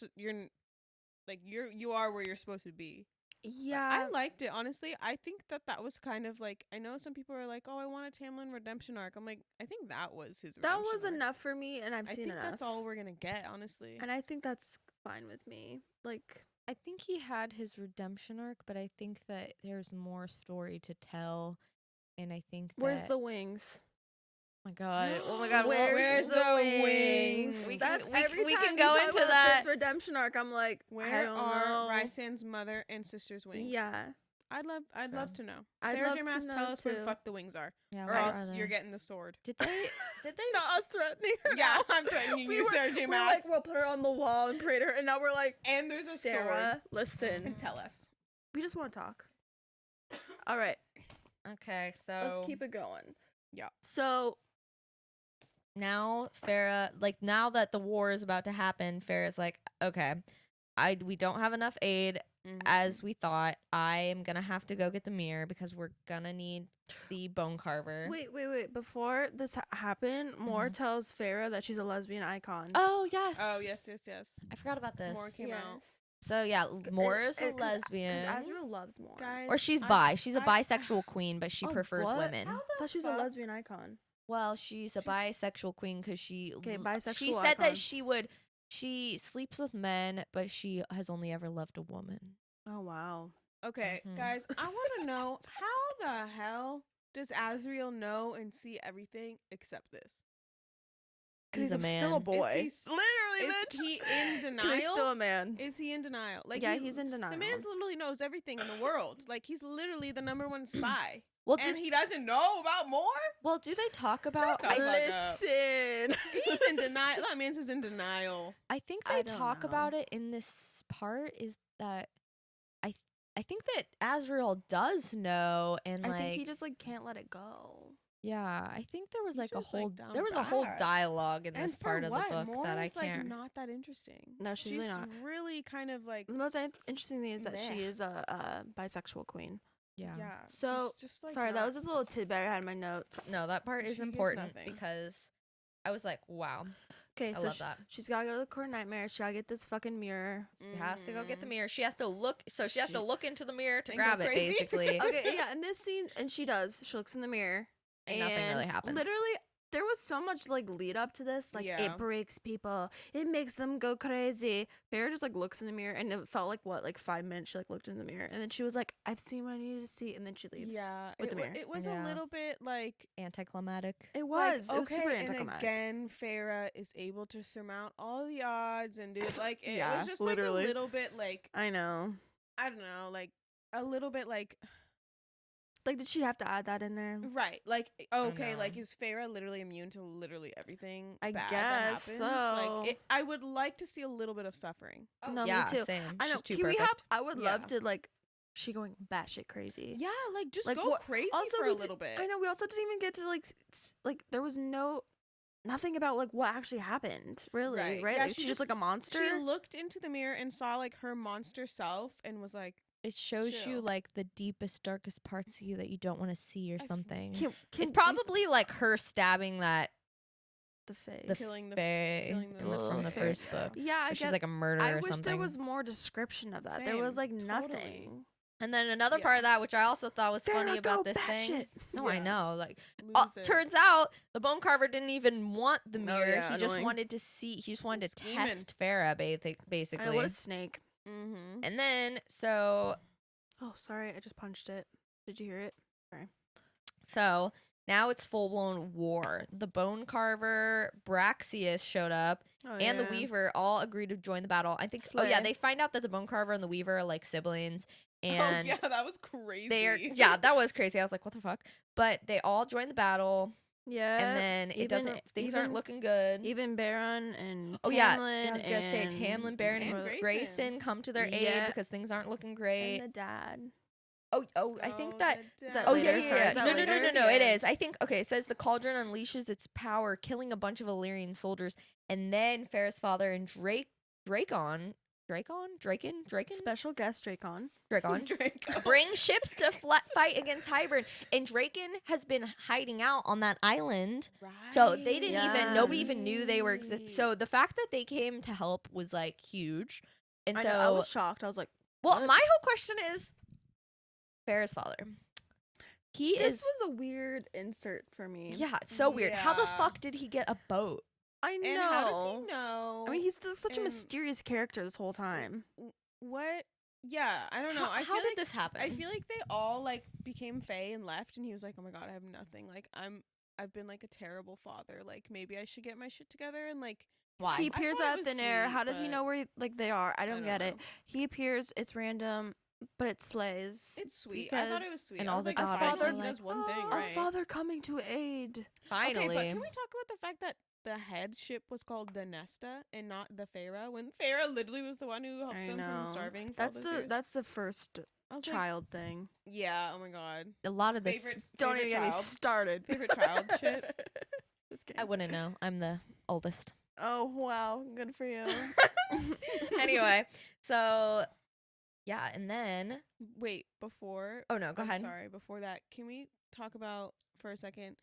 are where you're supposed to be. But Yeah. I liked it, honestly. I think that was kind of like, I know some people are like, oh, I want a Tamlin redemption arc. I'm like, I think that was his That redemption was arc. enough for me, and I've I seen think enough. that's all we're gonna get, honestly. And I think that's fine with me. Like, I think he had his redemption arc, but I think that there's more story to tell, and I think that where's the wings? oh my god, oh my god, Where's the the wings? wings? We That's can- we- every we time can you go talk into about that. this redemption arc, I'm like, I Where don't are know. Rysand's mother and sister's wings? Yeah, I'd love True. to know. I'd Sarah love J. to Maas, know tell us where too. the fuck the wings are, Yeah, or where else are you're they? getting the sword. Did they not us threatening her. Yeah, now. I'm threatening We you, were- Sarah J. we're Maas. like, we'll put her on the wall and parade her, and now we're like, And there's a Sarah, sword. listen, And tell us. we just want to talk. All right, Okay, so let's keep it going. Yeah. So now Farrah, like now that the war is about to happen, Farrah's like, okay, we don't have enough aid as we thought. I am gonna have to go get the mirror because we're gonna need the bone carver. wait. Before this happened, Moore Mhm. tells Feyre that she's a lesbian icon. Oh yes. Oh yes. I forgot about this. More came out. So yeah, Moore is a 'Cause lesbian. Asriel loves Moore. Guys, Or she's bi. She's a bisexual queen, but she Oh, prefers what? women. How I the thought she was a fuck? lesbian icon. Well, she's a bisexual queen because she Okay, she bisexual said icon. that she sleeps with men, but she has only ever loved a woman. Oh wow. Okay, Mhm. guys, I want to know, how the hell does Asriel know and see everything except this? Because He's a still a man. boy. Is he Literally, Is bitch. he in 'Cause denial? he's still a man. Is he in denial? Like, Yeah, he's in denial. The man literally knows everything in the world. Like, he's literally the #1 spy. Well, And he doesn't know about more? do they talk about? the fuck up. Listen. He's in denial. That man's is in denial. I think I they don't talk know. about it in this part. Is that I think that Asriel does know, and I like think he just like can't let it go. yeah, I think there was He's like a just, like, whole down there was a whole bad. dialogue in this And for part of the what? book More that I is, like, can't. not that interesting. No, she's really not. really kind of like, The most interesting thing is that she Bleh. is a bisexual queen. Yeah. yeah. So, she's just, like, Sorry, that not- was just a little tidbit I had in my notes. No, that part is She gives important nothing. because I was like, wow, Okay, I so love that. she's gotta go to the court nightmare. She gotta get this fucking mirror. She has to go get the Mhm. mirror. She has to look. So she has to She- look into the mirror to And go grab it, crazy. basically. Okay, yeah, in this scene, and she does. She looks in the mirror, And nothing really happens. Literally, there was so much like lead up to this. Like Yeah. it breaks people. It makes them go crazy. Feyre just like looks in the mirror, and it felt like what, like 5 minutes. She like looked in the mirror, and then she was like, "I've seen what I needed to see," and then she leaves. Yeah, with the mirror. it was Yeah. a little bit like Anticlimactic. It like, was. It was super okay, anticlimactic. And again, Feyre is able to surmount all the odds and do like it Yeah, was just literally. like a little bit like I know. I don't know, like a little bit like Like, did she have to add that in there? right, like okay, know. like is Feyre literally immune to literally everything I bad guess that happens? so. Like I would like to see a little bit of suffering. No, me yeah, too. same. I know. She's too Can we perfect. have? I would love Yeah. to like she going batshit crazy. Yeah, like just Like, go what- crazy also for we a did- little bit. I know. We also didn't even get to like there was nothing about like what actually happened. Really, Right. right? Yeah, like she she's just just- like a monster. She looked into the mirror and saw like her monster self and was like, It shows you Chill. like the deepest, darkest parts of you that you don't want to see or I f- something. Can It's probably like her stabbing that the face. the Killing the- fae killing the- from the Ugh. first book. Yeah, I Where she's get. like a murderer I or wish something. there was more description of that. There was Same, like totally. nothing. And then another part Yeah. of that, which I also thought was funny Feyre, about go this thing. batshit. No, I Yeah. know. Like, lose it. turns out the bone carver didn't even want the mirror. yeah, he just annoying. wanted to see. He just wanted to Scheming. test Farah, I basically. know, what a snake. Mm-hmm. And then Oh, sorry, I just punched it. Did you hear it? so now it's full blown war. The bone carver Braxius showed up, Oh, and the yeah. Weaver all agreed to join the battle. I think. Oh yeah, Slay. they find out that the bone carver and the Weaver are like siblings, Oh and yeah, that was crazy. they're yeah, that was crazy. I was like, what the fuck? But they all join the battle, Yeah. and then it even- doesn't. Things aren't even- looking good. Even Baron and Oh Tamlin yeah, I was gonna say and Tamlin, Baron, and and Grayson come to their aid Yeah. because things aren't looking great. and the dad. Oh, I think that. Is that Oh later? yeah, yeah, Sorry, yeah. is that No, no, no, later? no, no. It is. I think. Okay, it says the cauldron unleashes its power, killing a bunch of Illyrian soldiers, and then Ferris' father and Dracon, Special guest Dracon. Draco. bring ships to fight against Hybern, and Dracon has been hiding out on that island. So they didn't even. Nobody even knew they were exist. So the fact that they came to help was like huge, and I so know, I was shocked. I was like, well, what? my whole question is, Farrah's father. He this is. was a weird insert for me. Yeah, it's so weird. How the Yeah. fuck did he get a boat? I know. And how does he know? I mean, he's such a And- mysterious character this whole time. what? Yeah, I don't know. How, I how feel did like, this happen? I feel like they all like became Fae and left, and he was like, "Oh my god, I have nothing. Like I've been like a terrible father. Like maybe I should get my shit together." And like Why? He I appears thought it out was thin air. sweet, How does he but- know where like they are? I don't get it. know. He appears. It's random, but it slays. It's sweet. I thought it was because- sweet. and I all was the like, gods father are does like, one thing, "Oh." right? A father coming to aid. Finally. Okay, but can we talk about the fact that the head ship was called the Nesta and not the Feyre, when Feyre literally was the one who helped I them know. from starving? For That's all those the years? that's the first I was like, child thing. yeah. Oh my god. A lot of this. Don't favorite even get me child. started. Favorite child shit. Just I kidding. wouldn't know. I'm the oldest. Oh wow, good for you. Anyway, so yeah, and then Wait, before. oh no, go I'm ahead. sorry. Before that, can we talk about for a second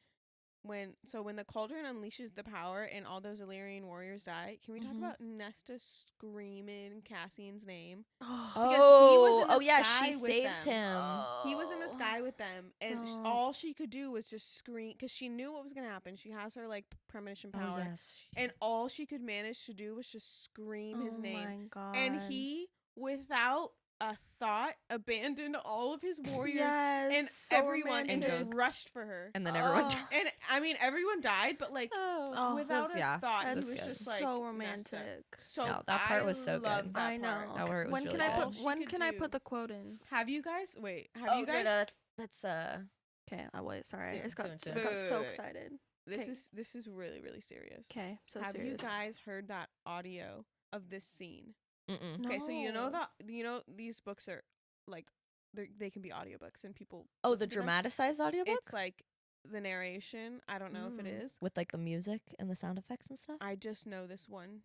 when the cauldron unleashes the power and all those Illyrian warriors die? Can we talk Mhm. about Nesta screaming Cassian's name? Oh, Because he was in the oh yeah, sky she with saves them. him. He was in the sky with them, and Don't. all she could do was just scream because she knew what was gonna happen. She has her like premonition Oh power, yes. and all she could manage to do was just scream his oh name. my god. And he, without a thought, abandoned all of his warriors yes, and so everyone and just romantic. rushed for her. And then everyone. Oh. died. And I mean, everyone died, but like Oh, without a yeah, thought, he That's was good. just like so Nesta. romantic. So No, that part I was so love good. that I know. part. That part was when really can I good. All put she when could can I do- put the quote in? Have you guys? Wait, have Oh, you no, guys? no, that's Okay, I wait. Sorry, I Soon, just got, soon, so- soon. got so Wait. excited. This 'kay. is really really serious. Okay, so have serious. you guys heard that audio of this scene? Mm-mm. Okay, so you know No. that these books are like they can be audiobooks and people. Oh, the listen to them. dramatized audiobook It's like the narration. I don't know if it Mm. is. with like the music and the sound effects and stuff. I just know this one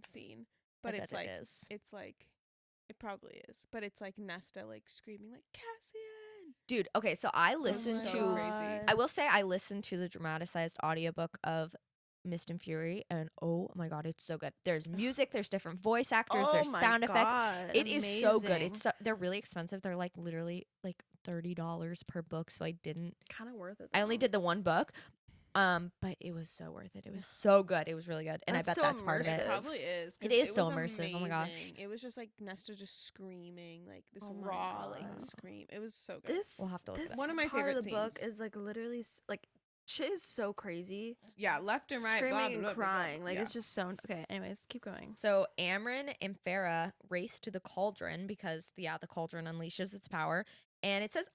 scene, but I it's bet like it is. it's like it probably is, but it's like Nesta like screaming like Cassian. Dude, okay, so I listened so to crazy. I will say I listened to the dramatized audiobook of Mist and Fury, and oh my god, it's so good. There's music, there's different voice actors, Oh there's my sound effects. God, It is so good. amazing. They're really expensive. They're like literally like $30 per book, so Kind of worth it. I only though. did the one book. But it was so worth it. It was so good. It was really good. And That's I bet so that's part of It it. immersive. probably is. 'Cause It is so was immersive. Oh my gosh. amazing. It was just like Nesta just screaming, like this Oh my raw, like God. scream. It was so good. This We'll have to look it this up. One of my part favorite of the book scenes. is like literally like shit is so crazy. Yeah, left and right, Screaming blah, and blah, blah, blah, crying. blah. Like Yeah. it's just so okay. Anyways, keep going. So Amryn and Feyre race to the cauldron because the cauldron unleashes its power. And it says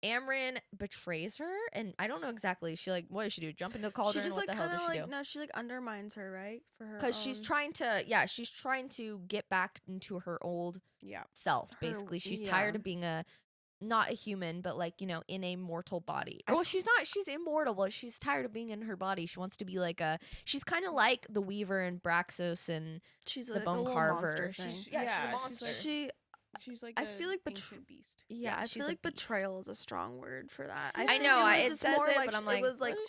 Amryn betrays her, and I don't know exactly. She like, what does she do? Jump into the cauldron? She just What like the hell kind does of she like do? no, she like undermines her, right? For her Because she's own- trying to get back into her old Yeah. self. Her- Basically, she's yeah. tired of being not a human, but like in a mortal body. I Well, f- she's not. She's immortal, but she's tired of being in her body. She wants to be like she's kind of like the Weaver and Braxos and she's the like a Bone little Carver. monster She's- thing. she's Yeah, a she's monster. like- She She's like I a feel like ancient beast. yeah, I she's feel a like beast. betrayal is a strong word for that. I think know, it it was just says more it, like but I'm it like, was like What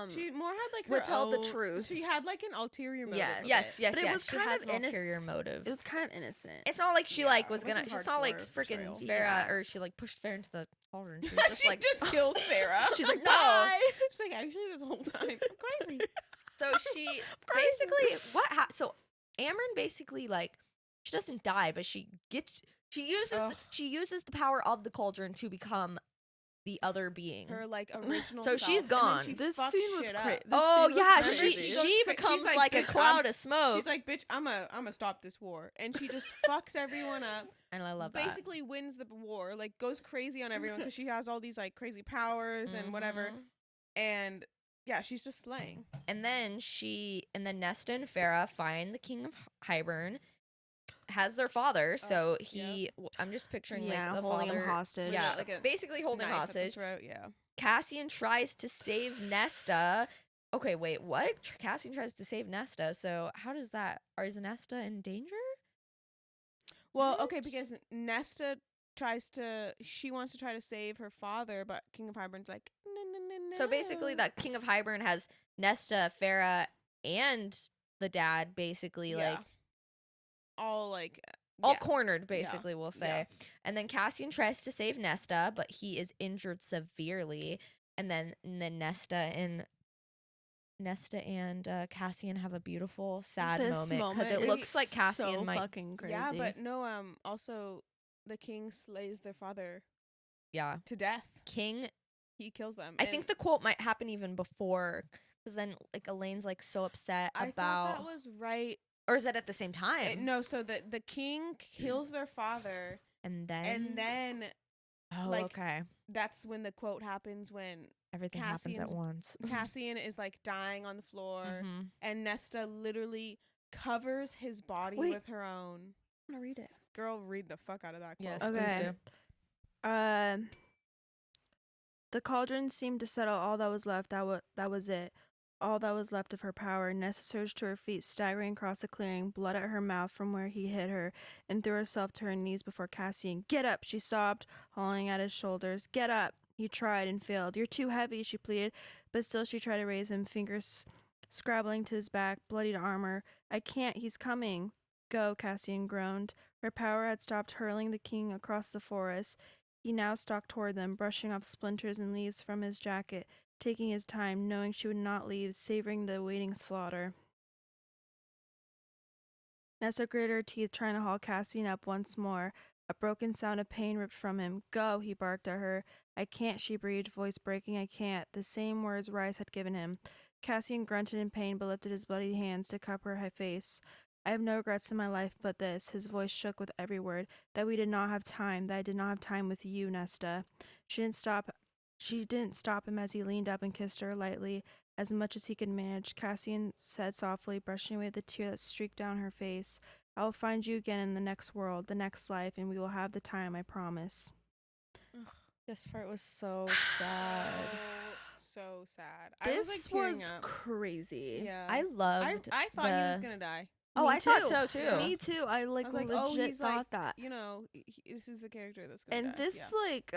is she more had like her withheld the own- truth. She had like an ulterior motive. Yes. with Yes, it. yes, But it yes. was She kind has of an ulterior motive. It was kind of innocent. It's not like she Yeah, like was it gonna. wasn't It's not like hardcore freaking betrayal. Feyre Yeah. or she like pushed Feyre into the cauldron. She was just she like just kills Feyre. She's like, No. bye. She's like, actually, this whole time, I'm crazy. So she basically so Amryn basically like she doesn't die, but she Ugh. uses the power of the cauldron to become the other being. Her like original. So self, she's and then gone. she This fucks scene was shit up. crazy. Oh yeah, crazy. she goes she cra- becomes she's like, like, a "Bitch, cloud of smoke. She's like, bitch, I'ma stop this war, and she just fucks everyone up. And I love that. Basically wins the war, like goes crazy on everyone because she has all these like crazy powers and whatever, Mhm. and yeah, she's just slaying. And then Nesta and Farah find the King of Hybern, has their father. So I'm just picturing Yeah, like the holding him father, hostage. yeah, Like a basically holding Knife at the hostage. throat, yeah. Cassian tries to save Nesta. Okay, wait, what? Cassian tries to save Nesta. So how does that? Is Nesta in danger? Well, okay, What? because Nesta she wants to try to save her father, but King of Hybern's like, no, no, no, no. So basically, that King of Hybern has Nesta, Farah, and the dad. Basically, like all like all yeah. cornered. Basically, we'll say. Yeah. And then Cassian tries to save Nesta, but he is injured severely. And then Nesta and Cassian have a beautiful sad This moment because it is looks like Cassian so might. fucking crazy. Yeah, but no, also the king slays their father Yeah, to death. King. He kills them. I think the quote might happen even before, because then like Elaine's like so upset I about, thought that was right. or is that at the same time? No, so the king kills their father, And and then oh, like, okay, that's when the quote happens when everything happens at Cassian's- once. Cassian is like dying on the floor, Mhm. and Nesta literally covers his body Wait. with her own. I'm gonna read it. Girl, read the fuck out of that quote. Yes, Okay. please do. The cauldron seemed to settle all that was left. That was it. All that was left of her power. Nessa surged to her feet, staggering across the clearing, blood at her mouth from where he hit her, and threw herself to her knees before Cassian. Get up, she sobbed, hauling at his shoulders. Get up. He tried and failed. You're too heavy, she pleaded, but still she tried to raise him, fingers scrabbling to his back, bloodied armor. I can't, he's coming. Go, Cassian groaned. Her power had stopped hurling the king across the forest. He now stalked toward them, brushing off splinters and leaves from his jacket, taking his time, knowing she would not leave, savoring the waiting slaughter. Nessa gritted her teeth, trying to haul Cassian up once more. A broken sound of pain ripped from him. Go, he barked at her. I can't, she breathed, voice breaking. I can't. The same words Rice had given him. Cassian grunted in pain, but lifted his bloody hands to cup her face. I have no regrets in my life but this. His voice shook with every word. That we did not have time. That I did not have time with you, Nesta. She didn't stop him as he leaned up and kissed her lightly, as much as he could manage. Cassian said softly, brushing away the tear that streaked down her face. I will find you again in the next world, the next life, and we will have the time, I promise. This part was so sad. So sad. This I was like tearing was up. crazy. Yeah. I loved. I thought he was gonna die. Oh, Me I thought too. so too. Yeah. Me too. I like I was like, legit he's thought like, that. you know, this is the character that's gonna And die. this like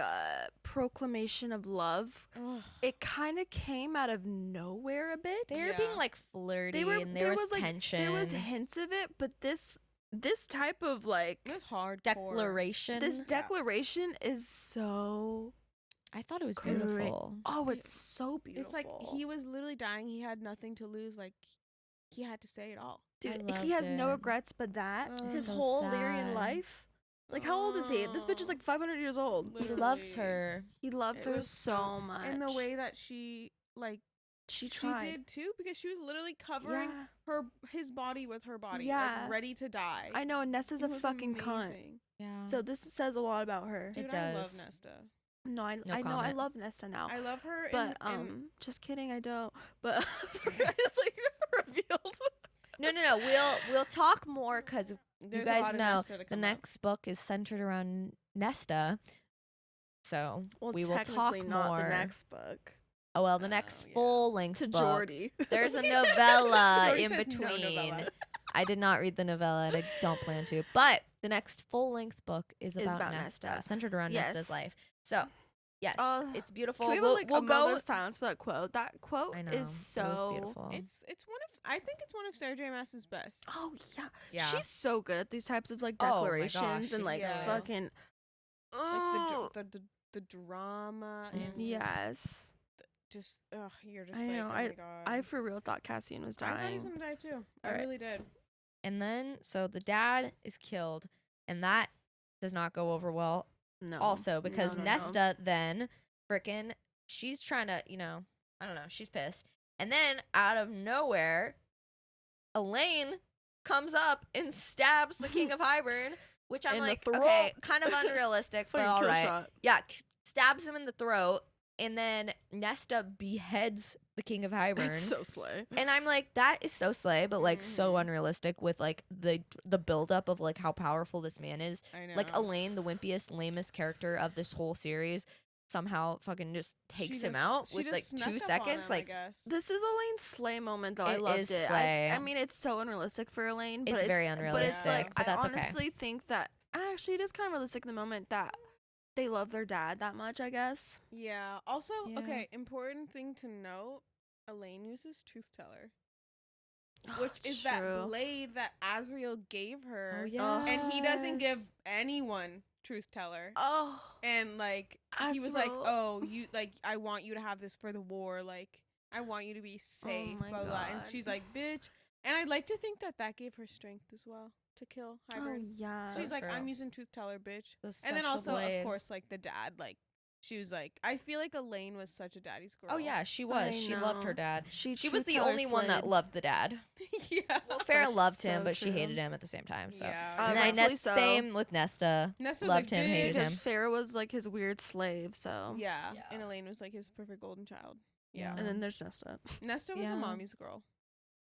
proclamation of love, Ugh. it kind of came out of nowhere a bit. They were Yeah. being like flirty, and there was tension. There was hints of it, but this type of like It was hard. declaration. this Yeah. declaration is so I thought it was great. beautiful. Oh, it's so beautiful. It's like he was literally dying. He had nothing to lose. Like he had to say it all. Dude, I he has loved no it. regrets but that. It's His so whole sad. Lyrian life. Like, how old is he? This bitch is like 500 years old. He loves Literally. her. He loves It her was so much. And the way that she like she she tried. did too, because she was literally covering Yeah. his body with her body, Yeah. like ready to die. I know, and Nesta's It a was fucking cunt. amazing. Yeah. So this says a lot about her. Dude, It I love does. Nesta. No, I No know I comment. love Nesta now. I love her. But and just kidding, I don't. But I just like revealed. No. We'll talk more because you there's a guys lot of know Nesta to the come up. next book is centered around Nesta. So Well, we will talk technically not more. the next book. Oh well, the Oh, next yeah. full length To book. Jordy. There's a novella Jordy in says no between. novella. I did not read the novella, and I don't plan to. But the next full length book is about, Nesta, Nesta. centered around Yes. Nesta's life. So, yes, it's beautiful. Can we have we'll like we'll a moment go. of silence for that quote? That quote I know is it was so beautiful. It's one of I think it's one of Sarah J. Maas's best. Oh yeah. Yeah. She's so good at these types of like Oh my gosh, declarations she's and like so is. fucking. Like Oh the drama and yes. just you're just I like, know, oh my god. I for real thought Cassian was I thought he was dying. gonna die too. I Alright. really did. And then, so the dad is killed, and that does not go over well. No. Also, because no. Nesta then frickin' she's trying to, I don't know, she's pissed. And then out of nowhere, Elaine comes up and stabs the King of Hybern, which I'm In the like, throat. okay, kind of unrealistic, but Fucking all kill right. shot. Yeah, stabs him in the throat, and then Nesta beheads the King of Hybern. It's so slay. And I'm like, that is so slay, but like so Mhm. unrealistic with like the buildup of like how powerful this man is. I know. Like Elaine, the wimpiest, lamest character of this whole series, somehow fucking just takes him out she with just like snuck 2 up on seconds. him, I Like guess. This is Elaine's slay moment though. I It loved is it. slay. I mean, it's so unrealistic for Elaine, but It's very But it's unrealistic, like but that's I okay. honestly think that actually it is kind of realistic in the moment that they love their dad that much. I guess. Yeah. Also, Yeah. okay, important thing to note: Elaine uses Truth Teller, which is that True. blade that Azriel gave her, oh yeah, and he doesn't give Yes. anyone Truth Teller. Oh. And like he was like, Azriel. "Oh, you like I want you to have this for the war. Like I want you to be safe." my blah, blah, blah. And God. she's like, "Bitch." And I'd like to think that gave her strength as well to kill Oh Hybern. yeah. She's like, true. "I'm using Truth Teller, bitch." the And then special also, blade. of course, like the dad, like she was like, I feel like Elaine was such a daddy's girl. Oh yeah, she was. I She loved her know. dad. She She was truth the teller only one that slayed. loved the dad. yeah. Well, Feyre That's loved him, so but she true. hated him at the same time. So, Yeah. and I rightfully so. same with Nesta. Nesta was loved like, him, hated because him. Feyre was like his weird slave. So. Yeah. Yeah. And Elaine was like his perfect golden child. Yeah. And then there's Nesta. Nesta was Yeah. a mommy's girl.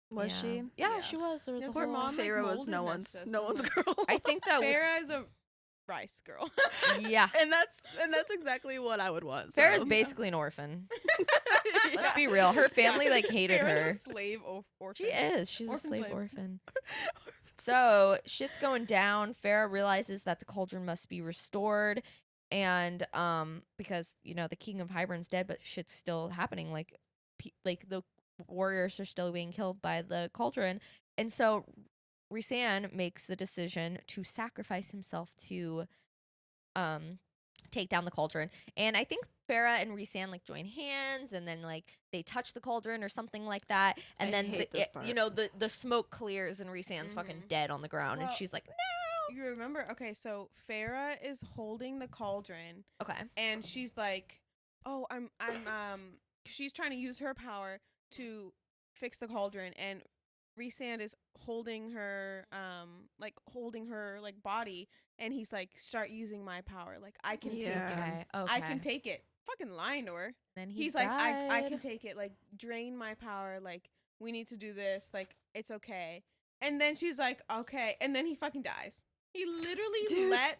Was Yeah. she? Yeah, Yeah. she was. There was Yes, a her whole. mom, like, Feyre was molded no one's Nesta no so one's much. girl. I think that Feyre is a rice girl. yeah, and that's exactly what I would want. So. Farrah's basically an orphan. Let's be real. Her family like hated Feyre's her. a slave orphan. She is. She's Orphan a slave slave. orphan. So shit's going down. Farrah realizes that the cauldron must be restored, and because the King of Hybern's dead, but shit's still happening. Like the warriors are still being killed by the cauldron, and so Rhysand makes the decision to sacrifice himself to take down the cauldron. And I think Farrah and Rhysand like join hands, and then like they touch the cauldron or something like that, and I then hate this part. the smoke clears and Rhysand's fucking Mhm. dead on the ground, and Well, she's like, You remember? Okay, so Feyre is holding the cauldron, okay, and she's like, "Oh, I'm she's trying to use her power to fix the cauldron, and Rhysand is holding her body, and he's like, start using my power, like I can take Yeah. it, okay. I can take it." Fucking lying to her. Then He's like, I can take it, like drain my power, like we need to do this, like it's okay. And then she's like, okay, and then he fucking dies. He literally Dude. let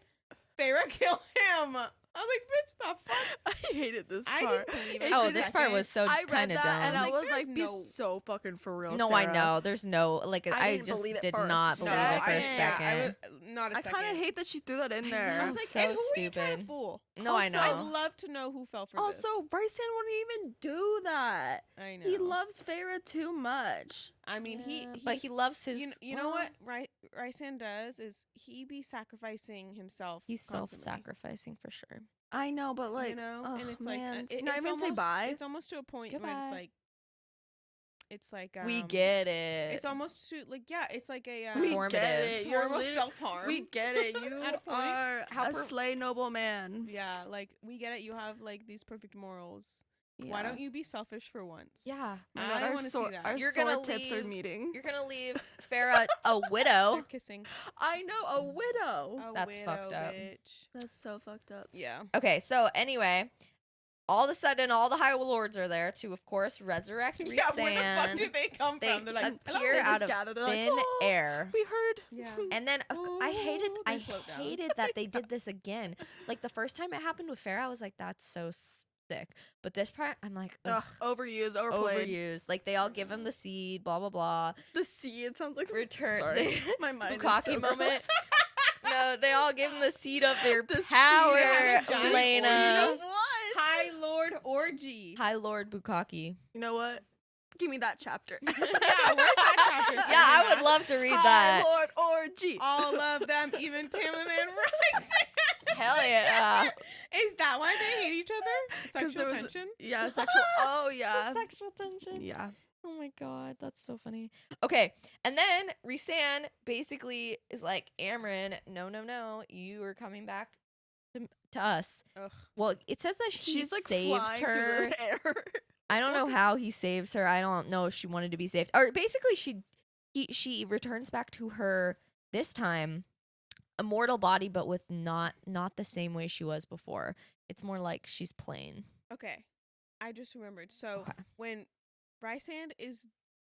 Feyre kill him. I was like, bitch, the fuck. I hated this I part. didn't believe It it. Oh, didn't- this part was so I kind read of that and dumb. I was There's like, be no- so fucking for real. No, I Sarah. know. There's no like. I didn't just believe it did for a not believe it for a second. second. I was not a I second. kind of hate that she threw that in there. I was like, So and who are you trying to stupid. fool? No, I Also- know. I'd love to know who fell for Also, Bryson wouldn't even do that. this. I know. He loves Feyre too much. I mean, Yeah, but he loves his. You know what Rysan does is he be sacrificing himself. He's constantly. self-sacrificing for sure. I know, but like, you know, ugh, and it's man, like can I it's even say almost- bye? It's almost to a point where Goodbye. it's like We get it. It's almost to like it's like a We Performative. get it. You're form of lit- self harm. We get it. You At a point. are How a slay noble man. Yeah, like we get it. You have like these perfect morals. Why Yeah. don't you be selfish for once? Yeah. Oh my God, I our want to see sword, that. our You're sword gonna tips are leave- meeting. You're gonna leave Farah a They're widow. kissing. I know, a widow. A That's widow, fucked up. Bitch. That's so fucked up. Yeah. Okay, so anyway, all of a sudden, all the High Lords are there to, of course, resurrect Rhysand. Yeah. Where the fuck did they come They from? They're like, hello. appear They out just of gather, they're like, thin "Oh, air. We heard. Yeah. And then I hated, Ooh, I they float down. hated that they did this again. Like the first time it happened with Farah, I was like, "That's so sick." But this part, I'm like, Ugh, ugh, overused, overplayed. overused. Like they all give him the seed, blah blah blah. The seed sounds like Return. Sorry, my mind. is Bukaki so moment. gross. No, they all give him the seed of their The power, seed of the Elena. seed of what? High Lord Orgy. High Lord Bukaki. You know what? Give me that chapter. Yeah, where's that chapter? Yeah, I would love to read that. High Lord Orgy. All of them, even Tamlin and Rysan. Hell yeah. Is that why they hate each other? 'Cause Sexual there was- tension? Yeah, sexual. Oh yeah. Sexual tension. Yeah. Oh my god, that's so funny. Okay, and then Rhysand basically is like, Amren, no, you are coming back to us. Ugh. Well, it says that he She's like saves flying her. through the air. I don't know how he saves her. I don't know if she wanted to be saved. Or basically she returns back to her this time a mortal body, but with not the same way she was before. It's more like she's plain. Okay. I just remembered. So Okay. when Rhysand is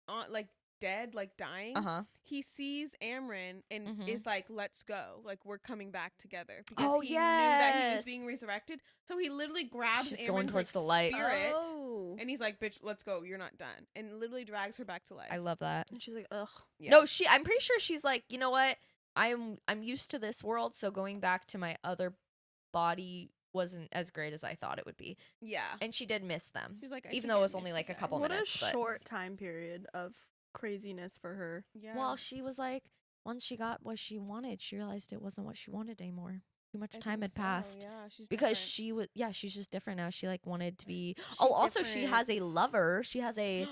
on like dead, like dying, Uh-huh. he sees Amren and Mhm. is like, "Let's go! Like we're coming back together." Because Oh, he knew that he yes. was being resurrected. So he literally grabs She's Amren's going towards like, the light. spirit, Oh. and he's like, "Bitch, let's go! You're not done," and literally drags her back to life. I love that. And she's like, ugh. Yeah. No, I'm pretty sure she's like, you know what? I'm used to this world, so going back to my other body wasn't as great as I thought it would be. Yeah. And she did miss them. She's like, I even think though it I was only miss like you a couple guys. What a minutes. But short time period of craziness for her. Yeah. well, she was like, once she got what she wanted, she realized it wasn't what she wanted anymore. Too much I time think had so, passed. Yeah, she's Because different. she was, she's just different now. She like wanted to be. She's Oh, also she different. has a lover. She has a Yeah,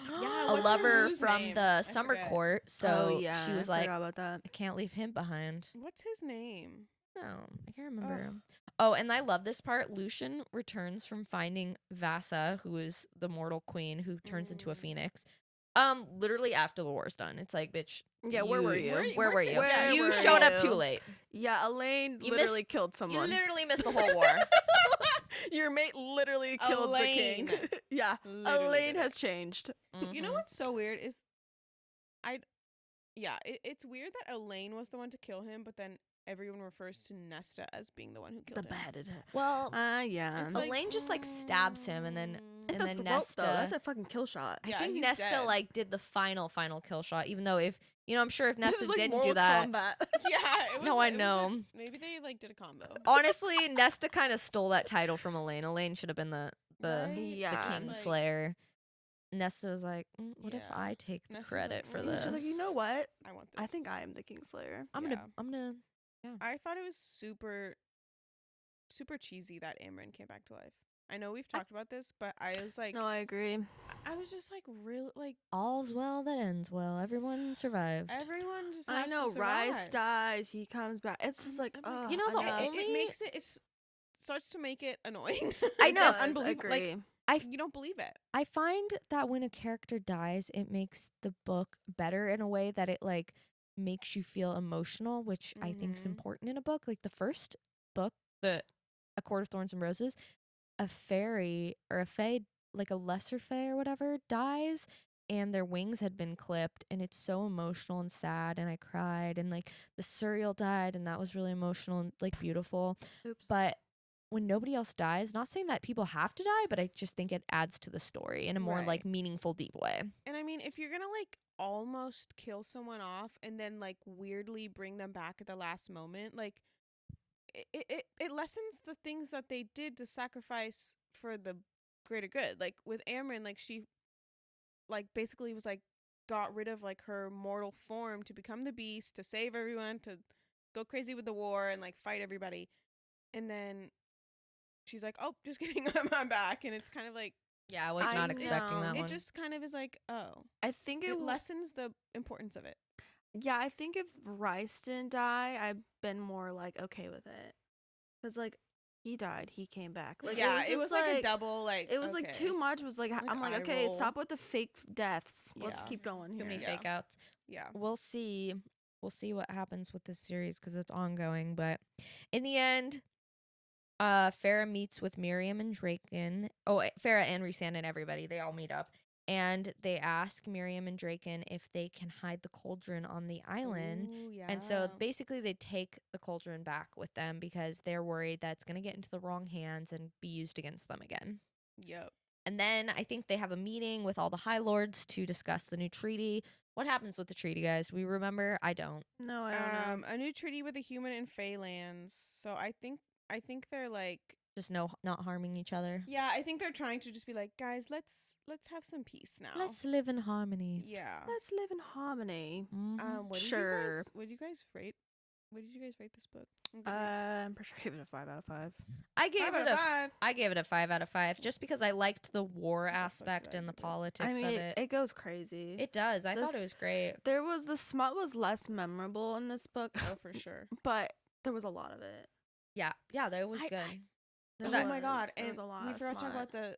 a what's her lover boo's from name? the I summer forget. court. So oh yeah. she was I like, forgot about that. I can't leave him behind. What's his name? No, I can't remember Ugh. him. Oh, and I love this part. Lucian returns from finding Vasa, who is the mortal queen who turns into a Mm. phoenix. Literally after the war's done. It's like, bitch. Yeah, where were you? Where were you? Where You were showed up too you? late. Yeah, Elaine You literally killed someone. You literally missed the whole war. Your mate literally killed the king. Elaine. Yeah, Literally Elaine did it. has changed. You know Mhm. what's so weird is, it's weird that Elaine was the one to kill him, but then everyone refers to Nesta as being the one who killed The him. beheaded her. Well, Yeah. It's Elaine just, like, stabs him and then- mm. In and the then throat, Nesta. though. That's a fucking kill shot. I Yeah, think he's Nesta dead. like did the final kill shot, even though if I'm sure if This Nesta is like didn't Mortal do that. Kombat. Yeah, it was, No, I it was know. like- maybe they like did a combo. Honestly, Nesta kind of stole that title from Elaine. Elaine should have been the Right? Yeah. King Like, Slayer. Nesta was like, what if Yeah. I take the Nesta's credit like, for "Mm." this? She's like, you know what? I want this. I think I am the Kingslayer. I'm Yeah. gonna. I thought it was super, super cheesy that Amren came back to life. I know we've talked about this, but I was like, No, I agree. I was just like, real, like All's well that ends well. Everyone survived. everyone just. I has know. To Rice survive. dies. He comes back. It's just like, I'm like, oh, You know, the enough. only- it makes it. It starts to make it annoying. I It know. does, Unbelievable. Like, Agree. you don't believe it. I find that when a character dies, it makes the book better in a way that it like makes you feel emotional, which I think is Mhm. important in a book. Like the first book, A Court of Thorns and Roses, a fairy or a fae, like a lesser fae or whatever, dies and their wings had been clipped, and it's so emotional and sad, and I cried, and like the Suriel died and that was really emotional and like beautiful. Oops. But when nobody else dies, not saying that people have to die, but I just think it adds to the story in a more like Right. meaningful, deep way. And I mean, if you're gonna like almost kill someone off and then like weirdly bring them back at the last moment, like it lessens the things that they did to sacrifice for the greater good. Like with Amryn, like she like basically was like got rid of like her mortal form to become the beast, to save everyone, to go crazy with the war and like fight everybody. And then she's like, "Oh, just kidding, I'm back." And it's kind of like Yeah, I was I not expecting know. that it one. just kind of is like, oh, I think it lessens the importance of it. Yeah, I think if Rice didn't die, I've been more like okay with it. Cause like he died, he came back. Like yeah, it was, just, like a double like. It was like okay. too much. Was like, Like, I'm like, eye okay, roll. stop with the fake deaths. Let's Yeah. keep going Too here. many Yeah. fake outs. Yeah. We'll see. We'll see what happens with this series because it's ongoing. But in the end, Feyre meets with Miriam and Draken. Oh, Feyre and Rhysand and everybody. They all meet up. And they ask Miriam and Draken if they can hide the cauldron on the island. Ooh, yeah. And so basically they take the cauldron back with them because they're worried that it's going to get into the wrong hands and be used against them again. Yep. And then I think they have a meeting with all the High Lords to discuss the new treaty. What happens with the treaty, guys? We remember? I don't. No, I don't know. A new treaty with the human and Fey lands. So I think they're like, Just not harming each other. yeah, I think they're trying to just be like, guys, let's have some peace now. Let's live in harmony. Yeah. Let's live in harmony. Mhm. What Sure. What did you guys rate? What did you guys rate this book? on Goodreads? I'm pretty sure I gave it a 5 out of 5. I gave 5 it out of 5. I gave it a 5 out of 5 just because I liked the war What the fuck aspect did I and the give it? politics I mean, of it goes crazy. It does. I thought it This- was great. There was the smut was less memorable in this book, Oh, for sure. but there was a lot of it. Yeah, that was I- good. There that- Oh my god! There And was a lot we of forgot to talk smut. about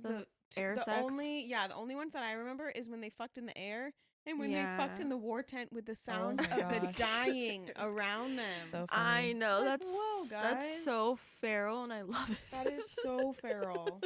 The t- air the sex? the only ones that I remember is when they fucked in the air and when they fucked Yeah. in the war tent with the sounds my of the gosh. dying around them. So I funny. know It's like, whoa, that's guys. so feral, and I love it. That is so feral.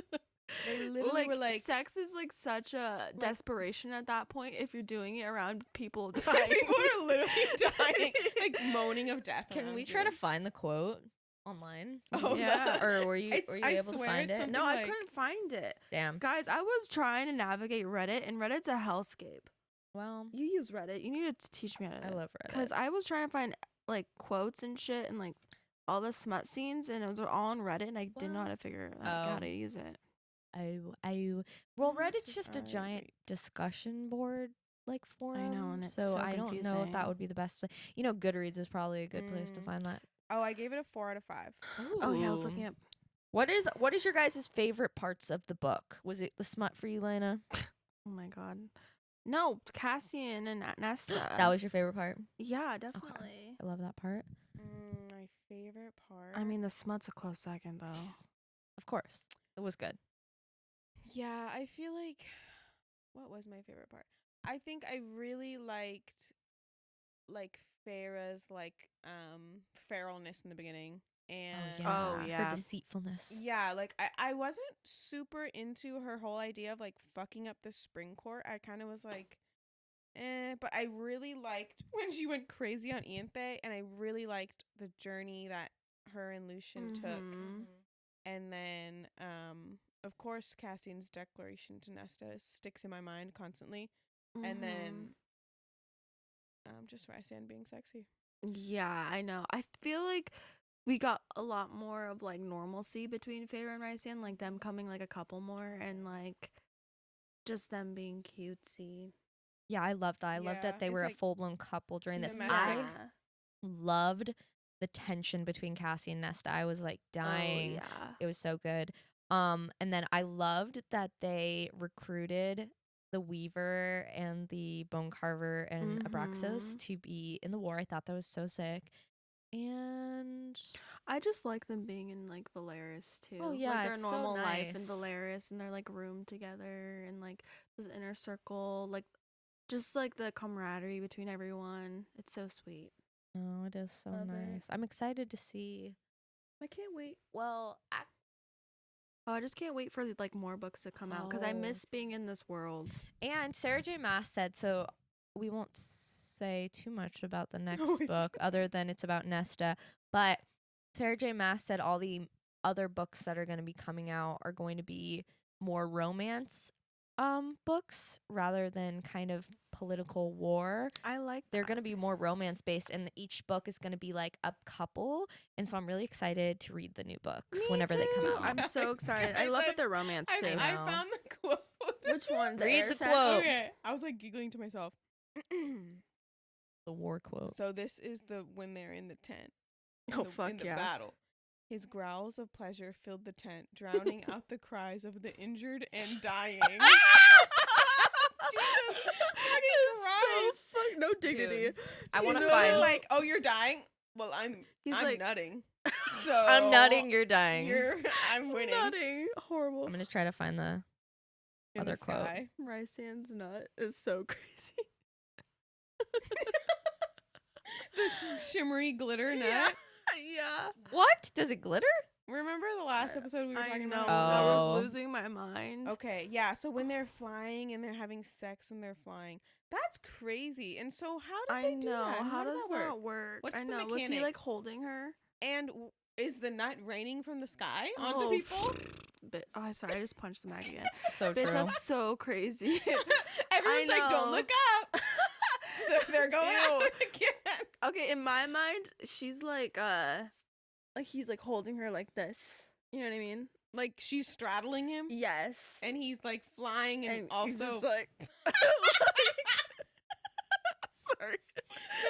They literally were like, sex is like such a desperation at that point if you're doing it around people dying. people are literally dying, like moaning of death. Can around we you. try to find the quote online? Oh Yeah. Or were you I able to swear find it's it? something No, I like- couldn't find it. Damn. Guys, I was trying to navigate Reddit, and Reddit's a hellscape. Well, You use Reddit. You need to teach me how to. I love Reddit. Because I was trying to find like quotes and shit and like all the smut scenes, and it was all on Reddit, and I didn't know how to figure out how Oh. to use it. Well, What Reddit's did just a I giant rate? discussion board like forum. and it's so so I don't know if that confusing. would be the best. Goodreads is probably a good place to Mm. find that. Oh, I gave it a 4 out of 5. Oh yeah, I was Ooh. looking at. What is your guys' favorite parts of the book? Was it the smut for you, Lena? Oh my god. No, Cassian and Nesta. That was your favorite part. Yeah, definitely. I love that part. My favorite part. I mean, the smut's a close second though. Of course, it was good. yeah, I feel like what was my favorite part? I think I really liked like Farah's like feralness in the beginning. And Oh, yeah. Her deceitfulness. yeah, like I wasn't super into her whole idea of like fucking up the spring court. I kind of was like, but I really liked when she went crazy on Ianthe, and I really liked the journey that her and Lucian took. Mhm. And then, of course, Cassian's declaration to Nesta sticks in my mind constantly. And then, just Rhysand being sexy. Yeah, I know. I feel like we got a lot more of like normalcy between Feyre and Rhysand, like them coming like a couple more, and like just them being cutesy. Yeah, I loved that. I loved Yeah, that they it's were a like full blown couple during this. domestic. I loved the tension between Cassie and Nesta. I was like dying. Oh, yeah. It was so good. And then I loved that they recruited the Weaver and the Bone Carver and Abraxas Mhm. to be in the war. I thought that was so sick. And I just like them being in like Valeris too. Oh, yeah, like their it's so normal life in nice. Valeris, and their like room together, and like this inner circle, like just like the camaraderie between everyone. It's so sweet. oh, it is so Love it. nice. I'm excited to see. I can't wait. Well, Oh, I just can't wait for like more books to come out because I Oh. miss being in this world. and Sarah J. Maas said, so we won't say too much about the next Oh, yeah. book other than it's about Nesta, but Sarah J. Maas said all the other books that are going to be coming out are going to be more romance books rather than kind of political war. I like They're that. going to be more romance based, and each book is going to be like a couple. And so I'm really excited to read the new books Me whenever they come too. out. I'm so excited. I love that they're romance too. I know. found the quote. Which one? Read air the sex? quote. Okay, I was like giggling to myself. The war quote. So this is when they're in the tent. Oh, fuck in the yeah. battle. His growls of pleasure filled the tent, drowning out the cries of the injured and dying. Jesus, so fuck no dignity. Dude, I want to He's find. like, oh, you're dying. Well, I'm like nutting. So I'm nutting. You're dying. I'm winning. Nutting. Horrible. I'm gonna try to find the In other the quote. sky. Rysand's nut is so crazy. This shimmery glitter nut. Yeah. Yeah. What? Does it glitter? Remember the last episode we were I talking know. about? I Oh. was losing my mind. Okay, yeah. So when they're flying and they're having sex when they're flying, that's crazy. And so how did I they do know. that? How does that that work? What's I the know. Was he like mechanics? holding her? And is the nut raining from the sky onto Oh, people? Oh, sorry. I just punched the mag again. So Bitch, true. that's so crazy. Everyone's like, don't know. look up. They're going Ew. out again. Okay, in my mind, she's like he's like holding her like this. You know what I mean? Like she's straddling him, Yes. and he's like flying, and, he's also just like sorry.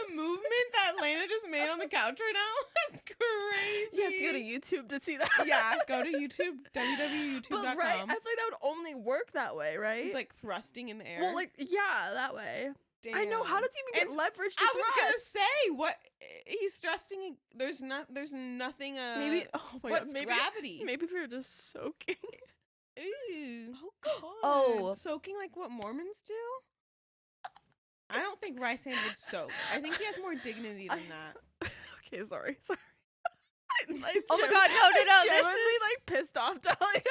the movement that Lana just made on the couch right now is crazy. You have to go to YouTube to see that. Yeah, go to YouTube, www.youtube.com. But right, I feel like that would only work that way, right? He's like thrusting in the air. well, like yeah, that way. I know. How Damn. does he even get And leverage to I was gonna thrust? say what he's thrusting. There's nothing. Maybe. Oh my What's god. Maybe. gravity? Maybe they're just soaking. Ooh. Oh god. Oh. Soaking like what Mormons do. I don't think Rysand would soak. I think he has more dignity than that. Okay, sorry. Oh my god, no, I this genuinely, is like pissed off Dahlia.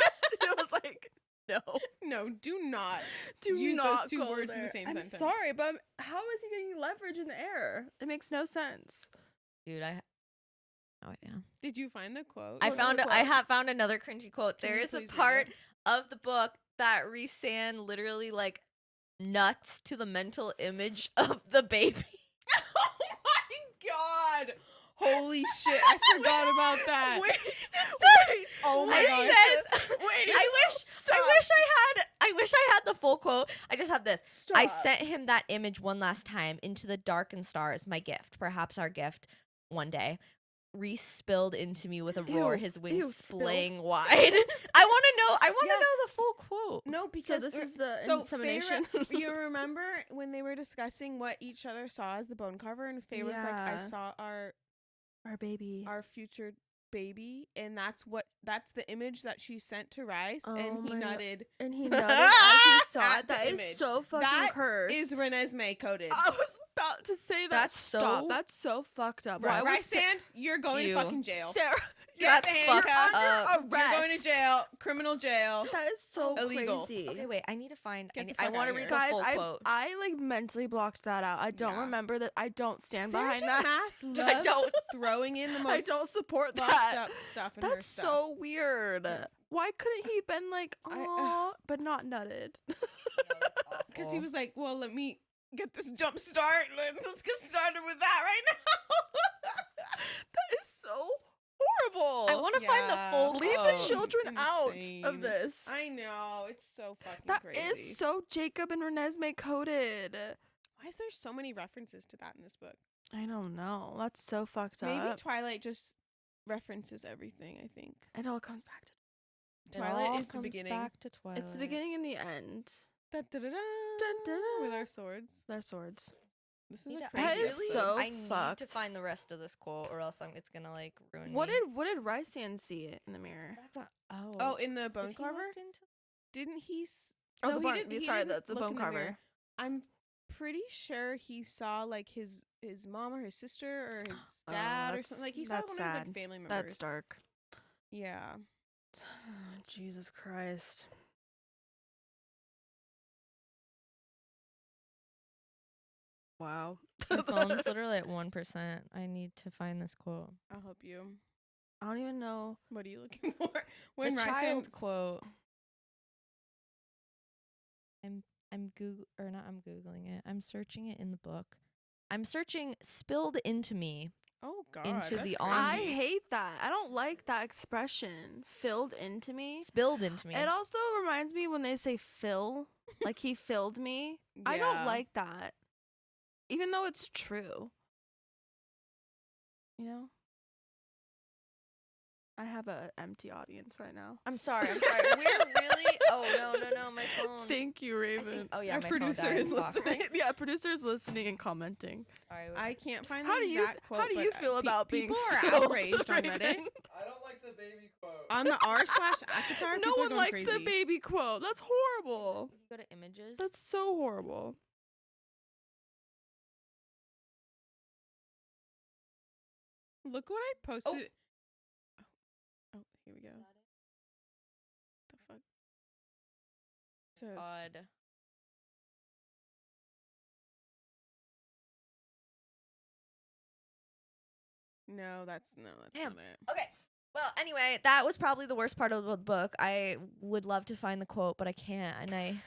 She was like, no, No, do not. do Use those not two go words in there. the same I'm sentence. sorry, but how is he getting leverage in the air? It makes no sense. dude. I no idea. Did you find the quote? I What found was the I quote? have found another cringy quote. Can There you is a please read part it? of the book that Rhysand literally like nuts to the mental image of the baby. Oh my god! Holy shit! I forgot about that. Wait, Oh my It god! says, wait. I wish I had the full quote. I just have this. Stop. I sent him that image one last time into the darkened stars, my gift, perhaps our gift one day. Reese spilled into me with a roar, Ew, his wings ew, spilled. splaying wide. I want to Yeah. know the full quote. No, So because this is the so insemination. Feyre, you remember when they were discussing what each other saw as the bone cover, and Feyre was like, "I Yeah. saw our baby. our future baby," and that's the image that she sent to Rice, Oh and he my- nutted. And he nutted as he saw At it. the That is image. so fucking That cursed. Is Renesmee coded? I was about to say that. That's Stop. so- That's so fucked up. Right, Why was Rysand, you're going Ew. to fucking jail. Sarah? Get That's the fucked handcuffs. up. Under arrest. You're going to jail, criminal jail. That is so Illegal. crazy. Okay, wait. I need to find. Get the I fuck want to outta read here. the Guys, full quote. I like mentally blocked that out. I don't Yeah. remember that. I don't stand Sarah behind J. that. Maas I loves don't- throwing in the I most don't support fucked that. up stuff in her That's stuff. so weird. Why couldn't he been like, I- oh, but not nutted? Because he was like, well, let me get this jump start. Let's get started with that right now. That is so horrible. I want to find the Yeah. full Leave quote. the children out Insane. of this. I know. It's so fucking That crazy. is so Jacob and Renesmee coded. Why is there so many references to that in this book? I don't know. That's so fucked Maybe up. Twilight just references everything, I think. It all comes back to It all Twilight is the comes beginning. Back to Twilight. It's the beginning and the end. Da-da-da-da, Dun-dun-dun. with our swords. Their swords. This is Need a to- crazy That is episode. so I need to fucked. find the rest of this quote, or else it's gonna like ruin What me. did Rysand see it in the mirror? That's a, oh. Oh, in the Did bone he carver? look into- Didn't he? Oh, no, the he bone. didn't- he Sorry, didn't the look bone in the mirror. carver. I'm pretty sure he saw like his mom or his sister or his dad or something. Like he saw one that's of his sad. like family members. That's dark. Yeah. Jesus Christ. Wow. My phone's literally at 1%. I need to find this quote. I'll help you. I don't even know. What are you looking for? The child quote. I'm googling it. I'm searching it in the book. I'm searching "spilled into me." Oh God, Into that's the crazy. I hate that. I don't like that expression. Filled into me. Spilled into me. It also reminds me when they say fill, like he filled me. I don't Yeah. like that. Even though it's true. You know? I have an empty audience right now. I'm sorry. We're really. Oh no, my phone. Thank you, Raven. Oh yeah, Our my producer phone died. is Fuck. listening. Yeah, producer is listening and commenting. Sorry. I can't find How the do you exact quote. how do you but, feel about being people are filled, outraged on Raven? Reddit. I don't like the baby quote. On the r/Akatar, No people are one going likes crazy. the baby quote. That's horrible. If you go to images. That's so horrible. Look what I posted. Oh, here we go. The fuck? It says, odd. No, that's Damn. not it. Okay. Well, anyway, that was probably the worst part of the book. I would love to find the quote, but I can't, and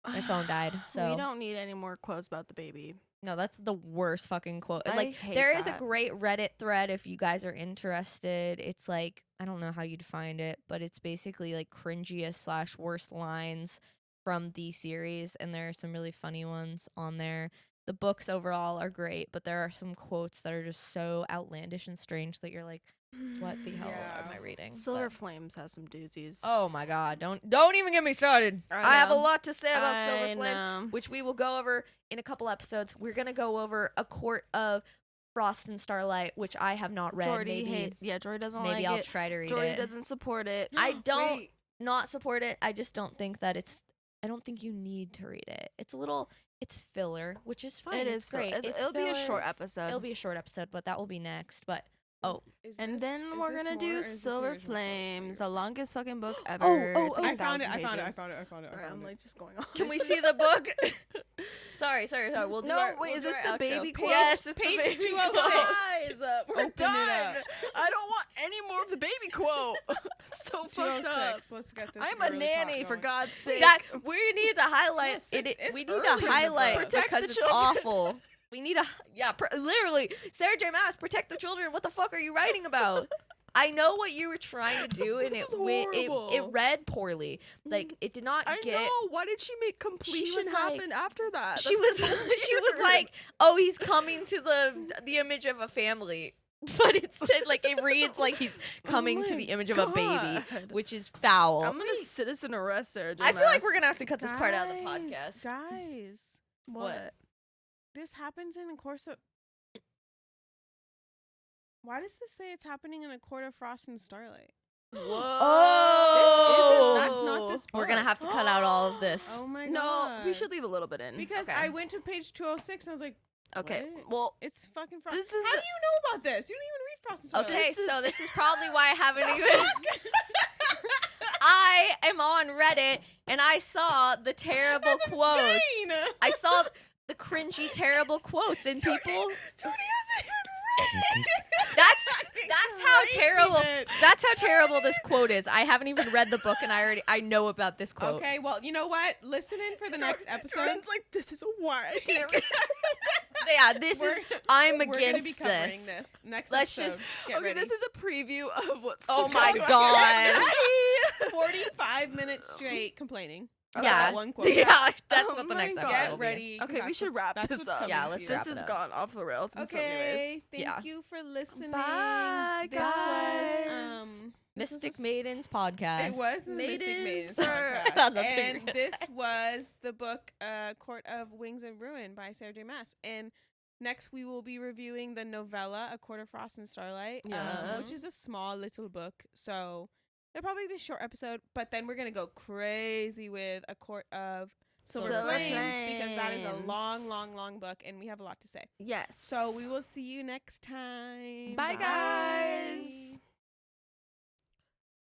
my phone died. So We don't need any more quotes about the baby. no, that's the worst fucking quote. I Like hate there is a that. great Reddit thread if you guys are interested. It's like I don't know how you'd find it, but it's basically like cringiest / worst lines from the series, and there are some really funny ones on there. The books overall are great, but there are some quotes that are just so outlandish and strange that you're like, what the hell am I Yeah. reading? Silver But- Flames has some doozies. Oh my god, don't even get me started. I have a know. lot to say about I Silver Flames, know. which we will go over in a couple episodes. We're going to go over A Court of Frost and Starlight, which I have not read. Jordy doesn't maybe like I'll it. try to read Jordy it. doesn't support it. I don't Wait, not support it. I just don't think that I don't think you need to read it. It's filler, which is fine. It It's is great. It's It'll be a filler. short episode. It'll be a short episode, but that will be next. But is and this- then is we're this gonna more, or do is this the Silver original quote for Flames, you? the longest fucking book ever. oh, It's oh. like I found it. 1,000 I pages. found it. Alright, I'm found it. like just going on. can we see the book? Sorry. We'll do No, our, wait, we'll is do this our the baby outro. quote? Yes, it's Page the baby 206. quote. Guys, we're Open it done. up. I don't want any more of the baby quote. It's so fucked up. 206. Let's get this. I'm a girly nanny, talk for going. God's sake. That we need to highlight 206 it. is We need early to in the highlight book. Protect because the it's children. awful. We need to, literally, Sarah J. Maas, protect the children. What the fuck are you writing about? I know what you were trying to do, and This is it horrible. read poorly. Like it did not I get. know. Why did she make completion was like- happen after that? She was That's so she was weird. like, oh, he's coming to the image of a family, but instead, like it reads like he's coming to my the image of a baby, God. which is foul. I'm gonna citizen arrest Sarah J. I feel like Maas. we're gonna have to cut this part out of the podcast. Guys, What? this happens in a course of. Why does this say it's happening in a court of frost and starlight? Whoa. Oh. That's not this. We're gonna book. have to cut out all of this. Oh my god. No, we should leave a little bit in. Because Okay. I went to page 206 and I was like, Okay. what? Well, It's fucking frost. This is How a- do you know about this? You don't even read Frost and Starlight. Okay, This is- so this is probably why I haven't even. I am on Reddit and I saw the terrible That's quotes. insane. I saw the cringy, terrible quotes, and people. Jordy hasn't even read it. That's how terrible. Craziness. That's how terrible this quote is. I haven't even read the book, and I know about this quote. Okay, well, you know what? Listen in for the next episode. Jordan's like, this is why I didn't read Yeah, this We're- is. I'm We're gonna be against covering this. this next Let's episode. just- Get Okay, ready. this is a preview of what's Oh to my come. God. Get ready. 45 minutes straight complaining. about Yeah, that one quote. yeah, that's Oh what the my next God. episode Get will be. ready. 'cause Okay, we that's should what's- wrap that's this what's up. coming Yeah, to let's you. wrap This it has up. gone off the rails in so many ways. Okay, thank Yeah. you for listening. Bye, This guys. was this was Mystic a Maidens podcast. It was the Mystic Maidens Maidens are- podcast. That's what you're And gonna this say. was the book Court of Wings and Ruin by Sarah J. Maas. And next we will be reviewing the novella A Court of Frost and Starlight, Yeah. which is a small little book. So it'll probably be a short episode, but then we're going to go crazy with A Court of Silver Silver Flames because that is a Flames. long, long, long book and we have a lot to say. Yes. So we will see you next time. Bye, guys.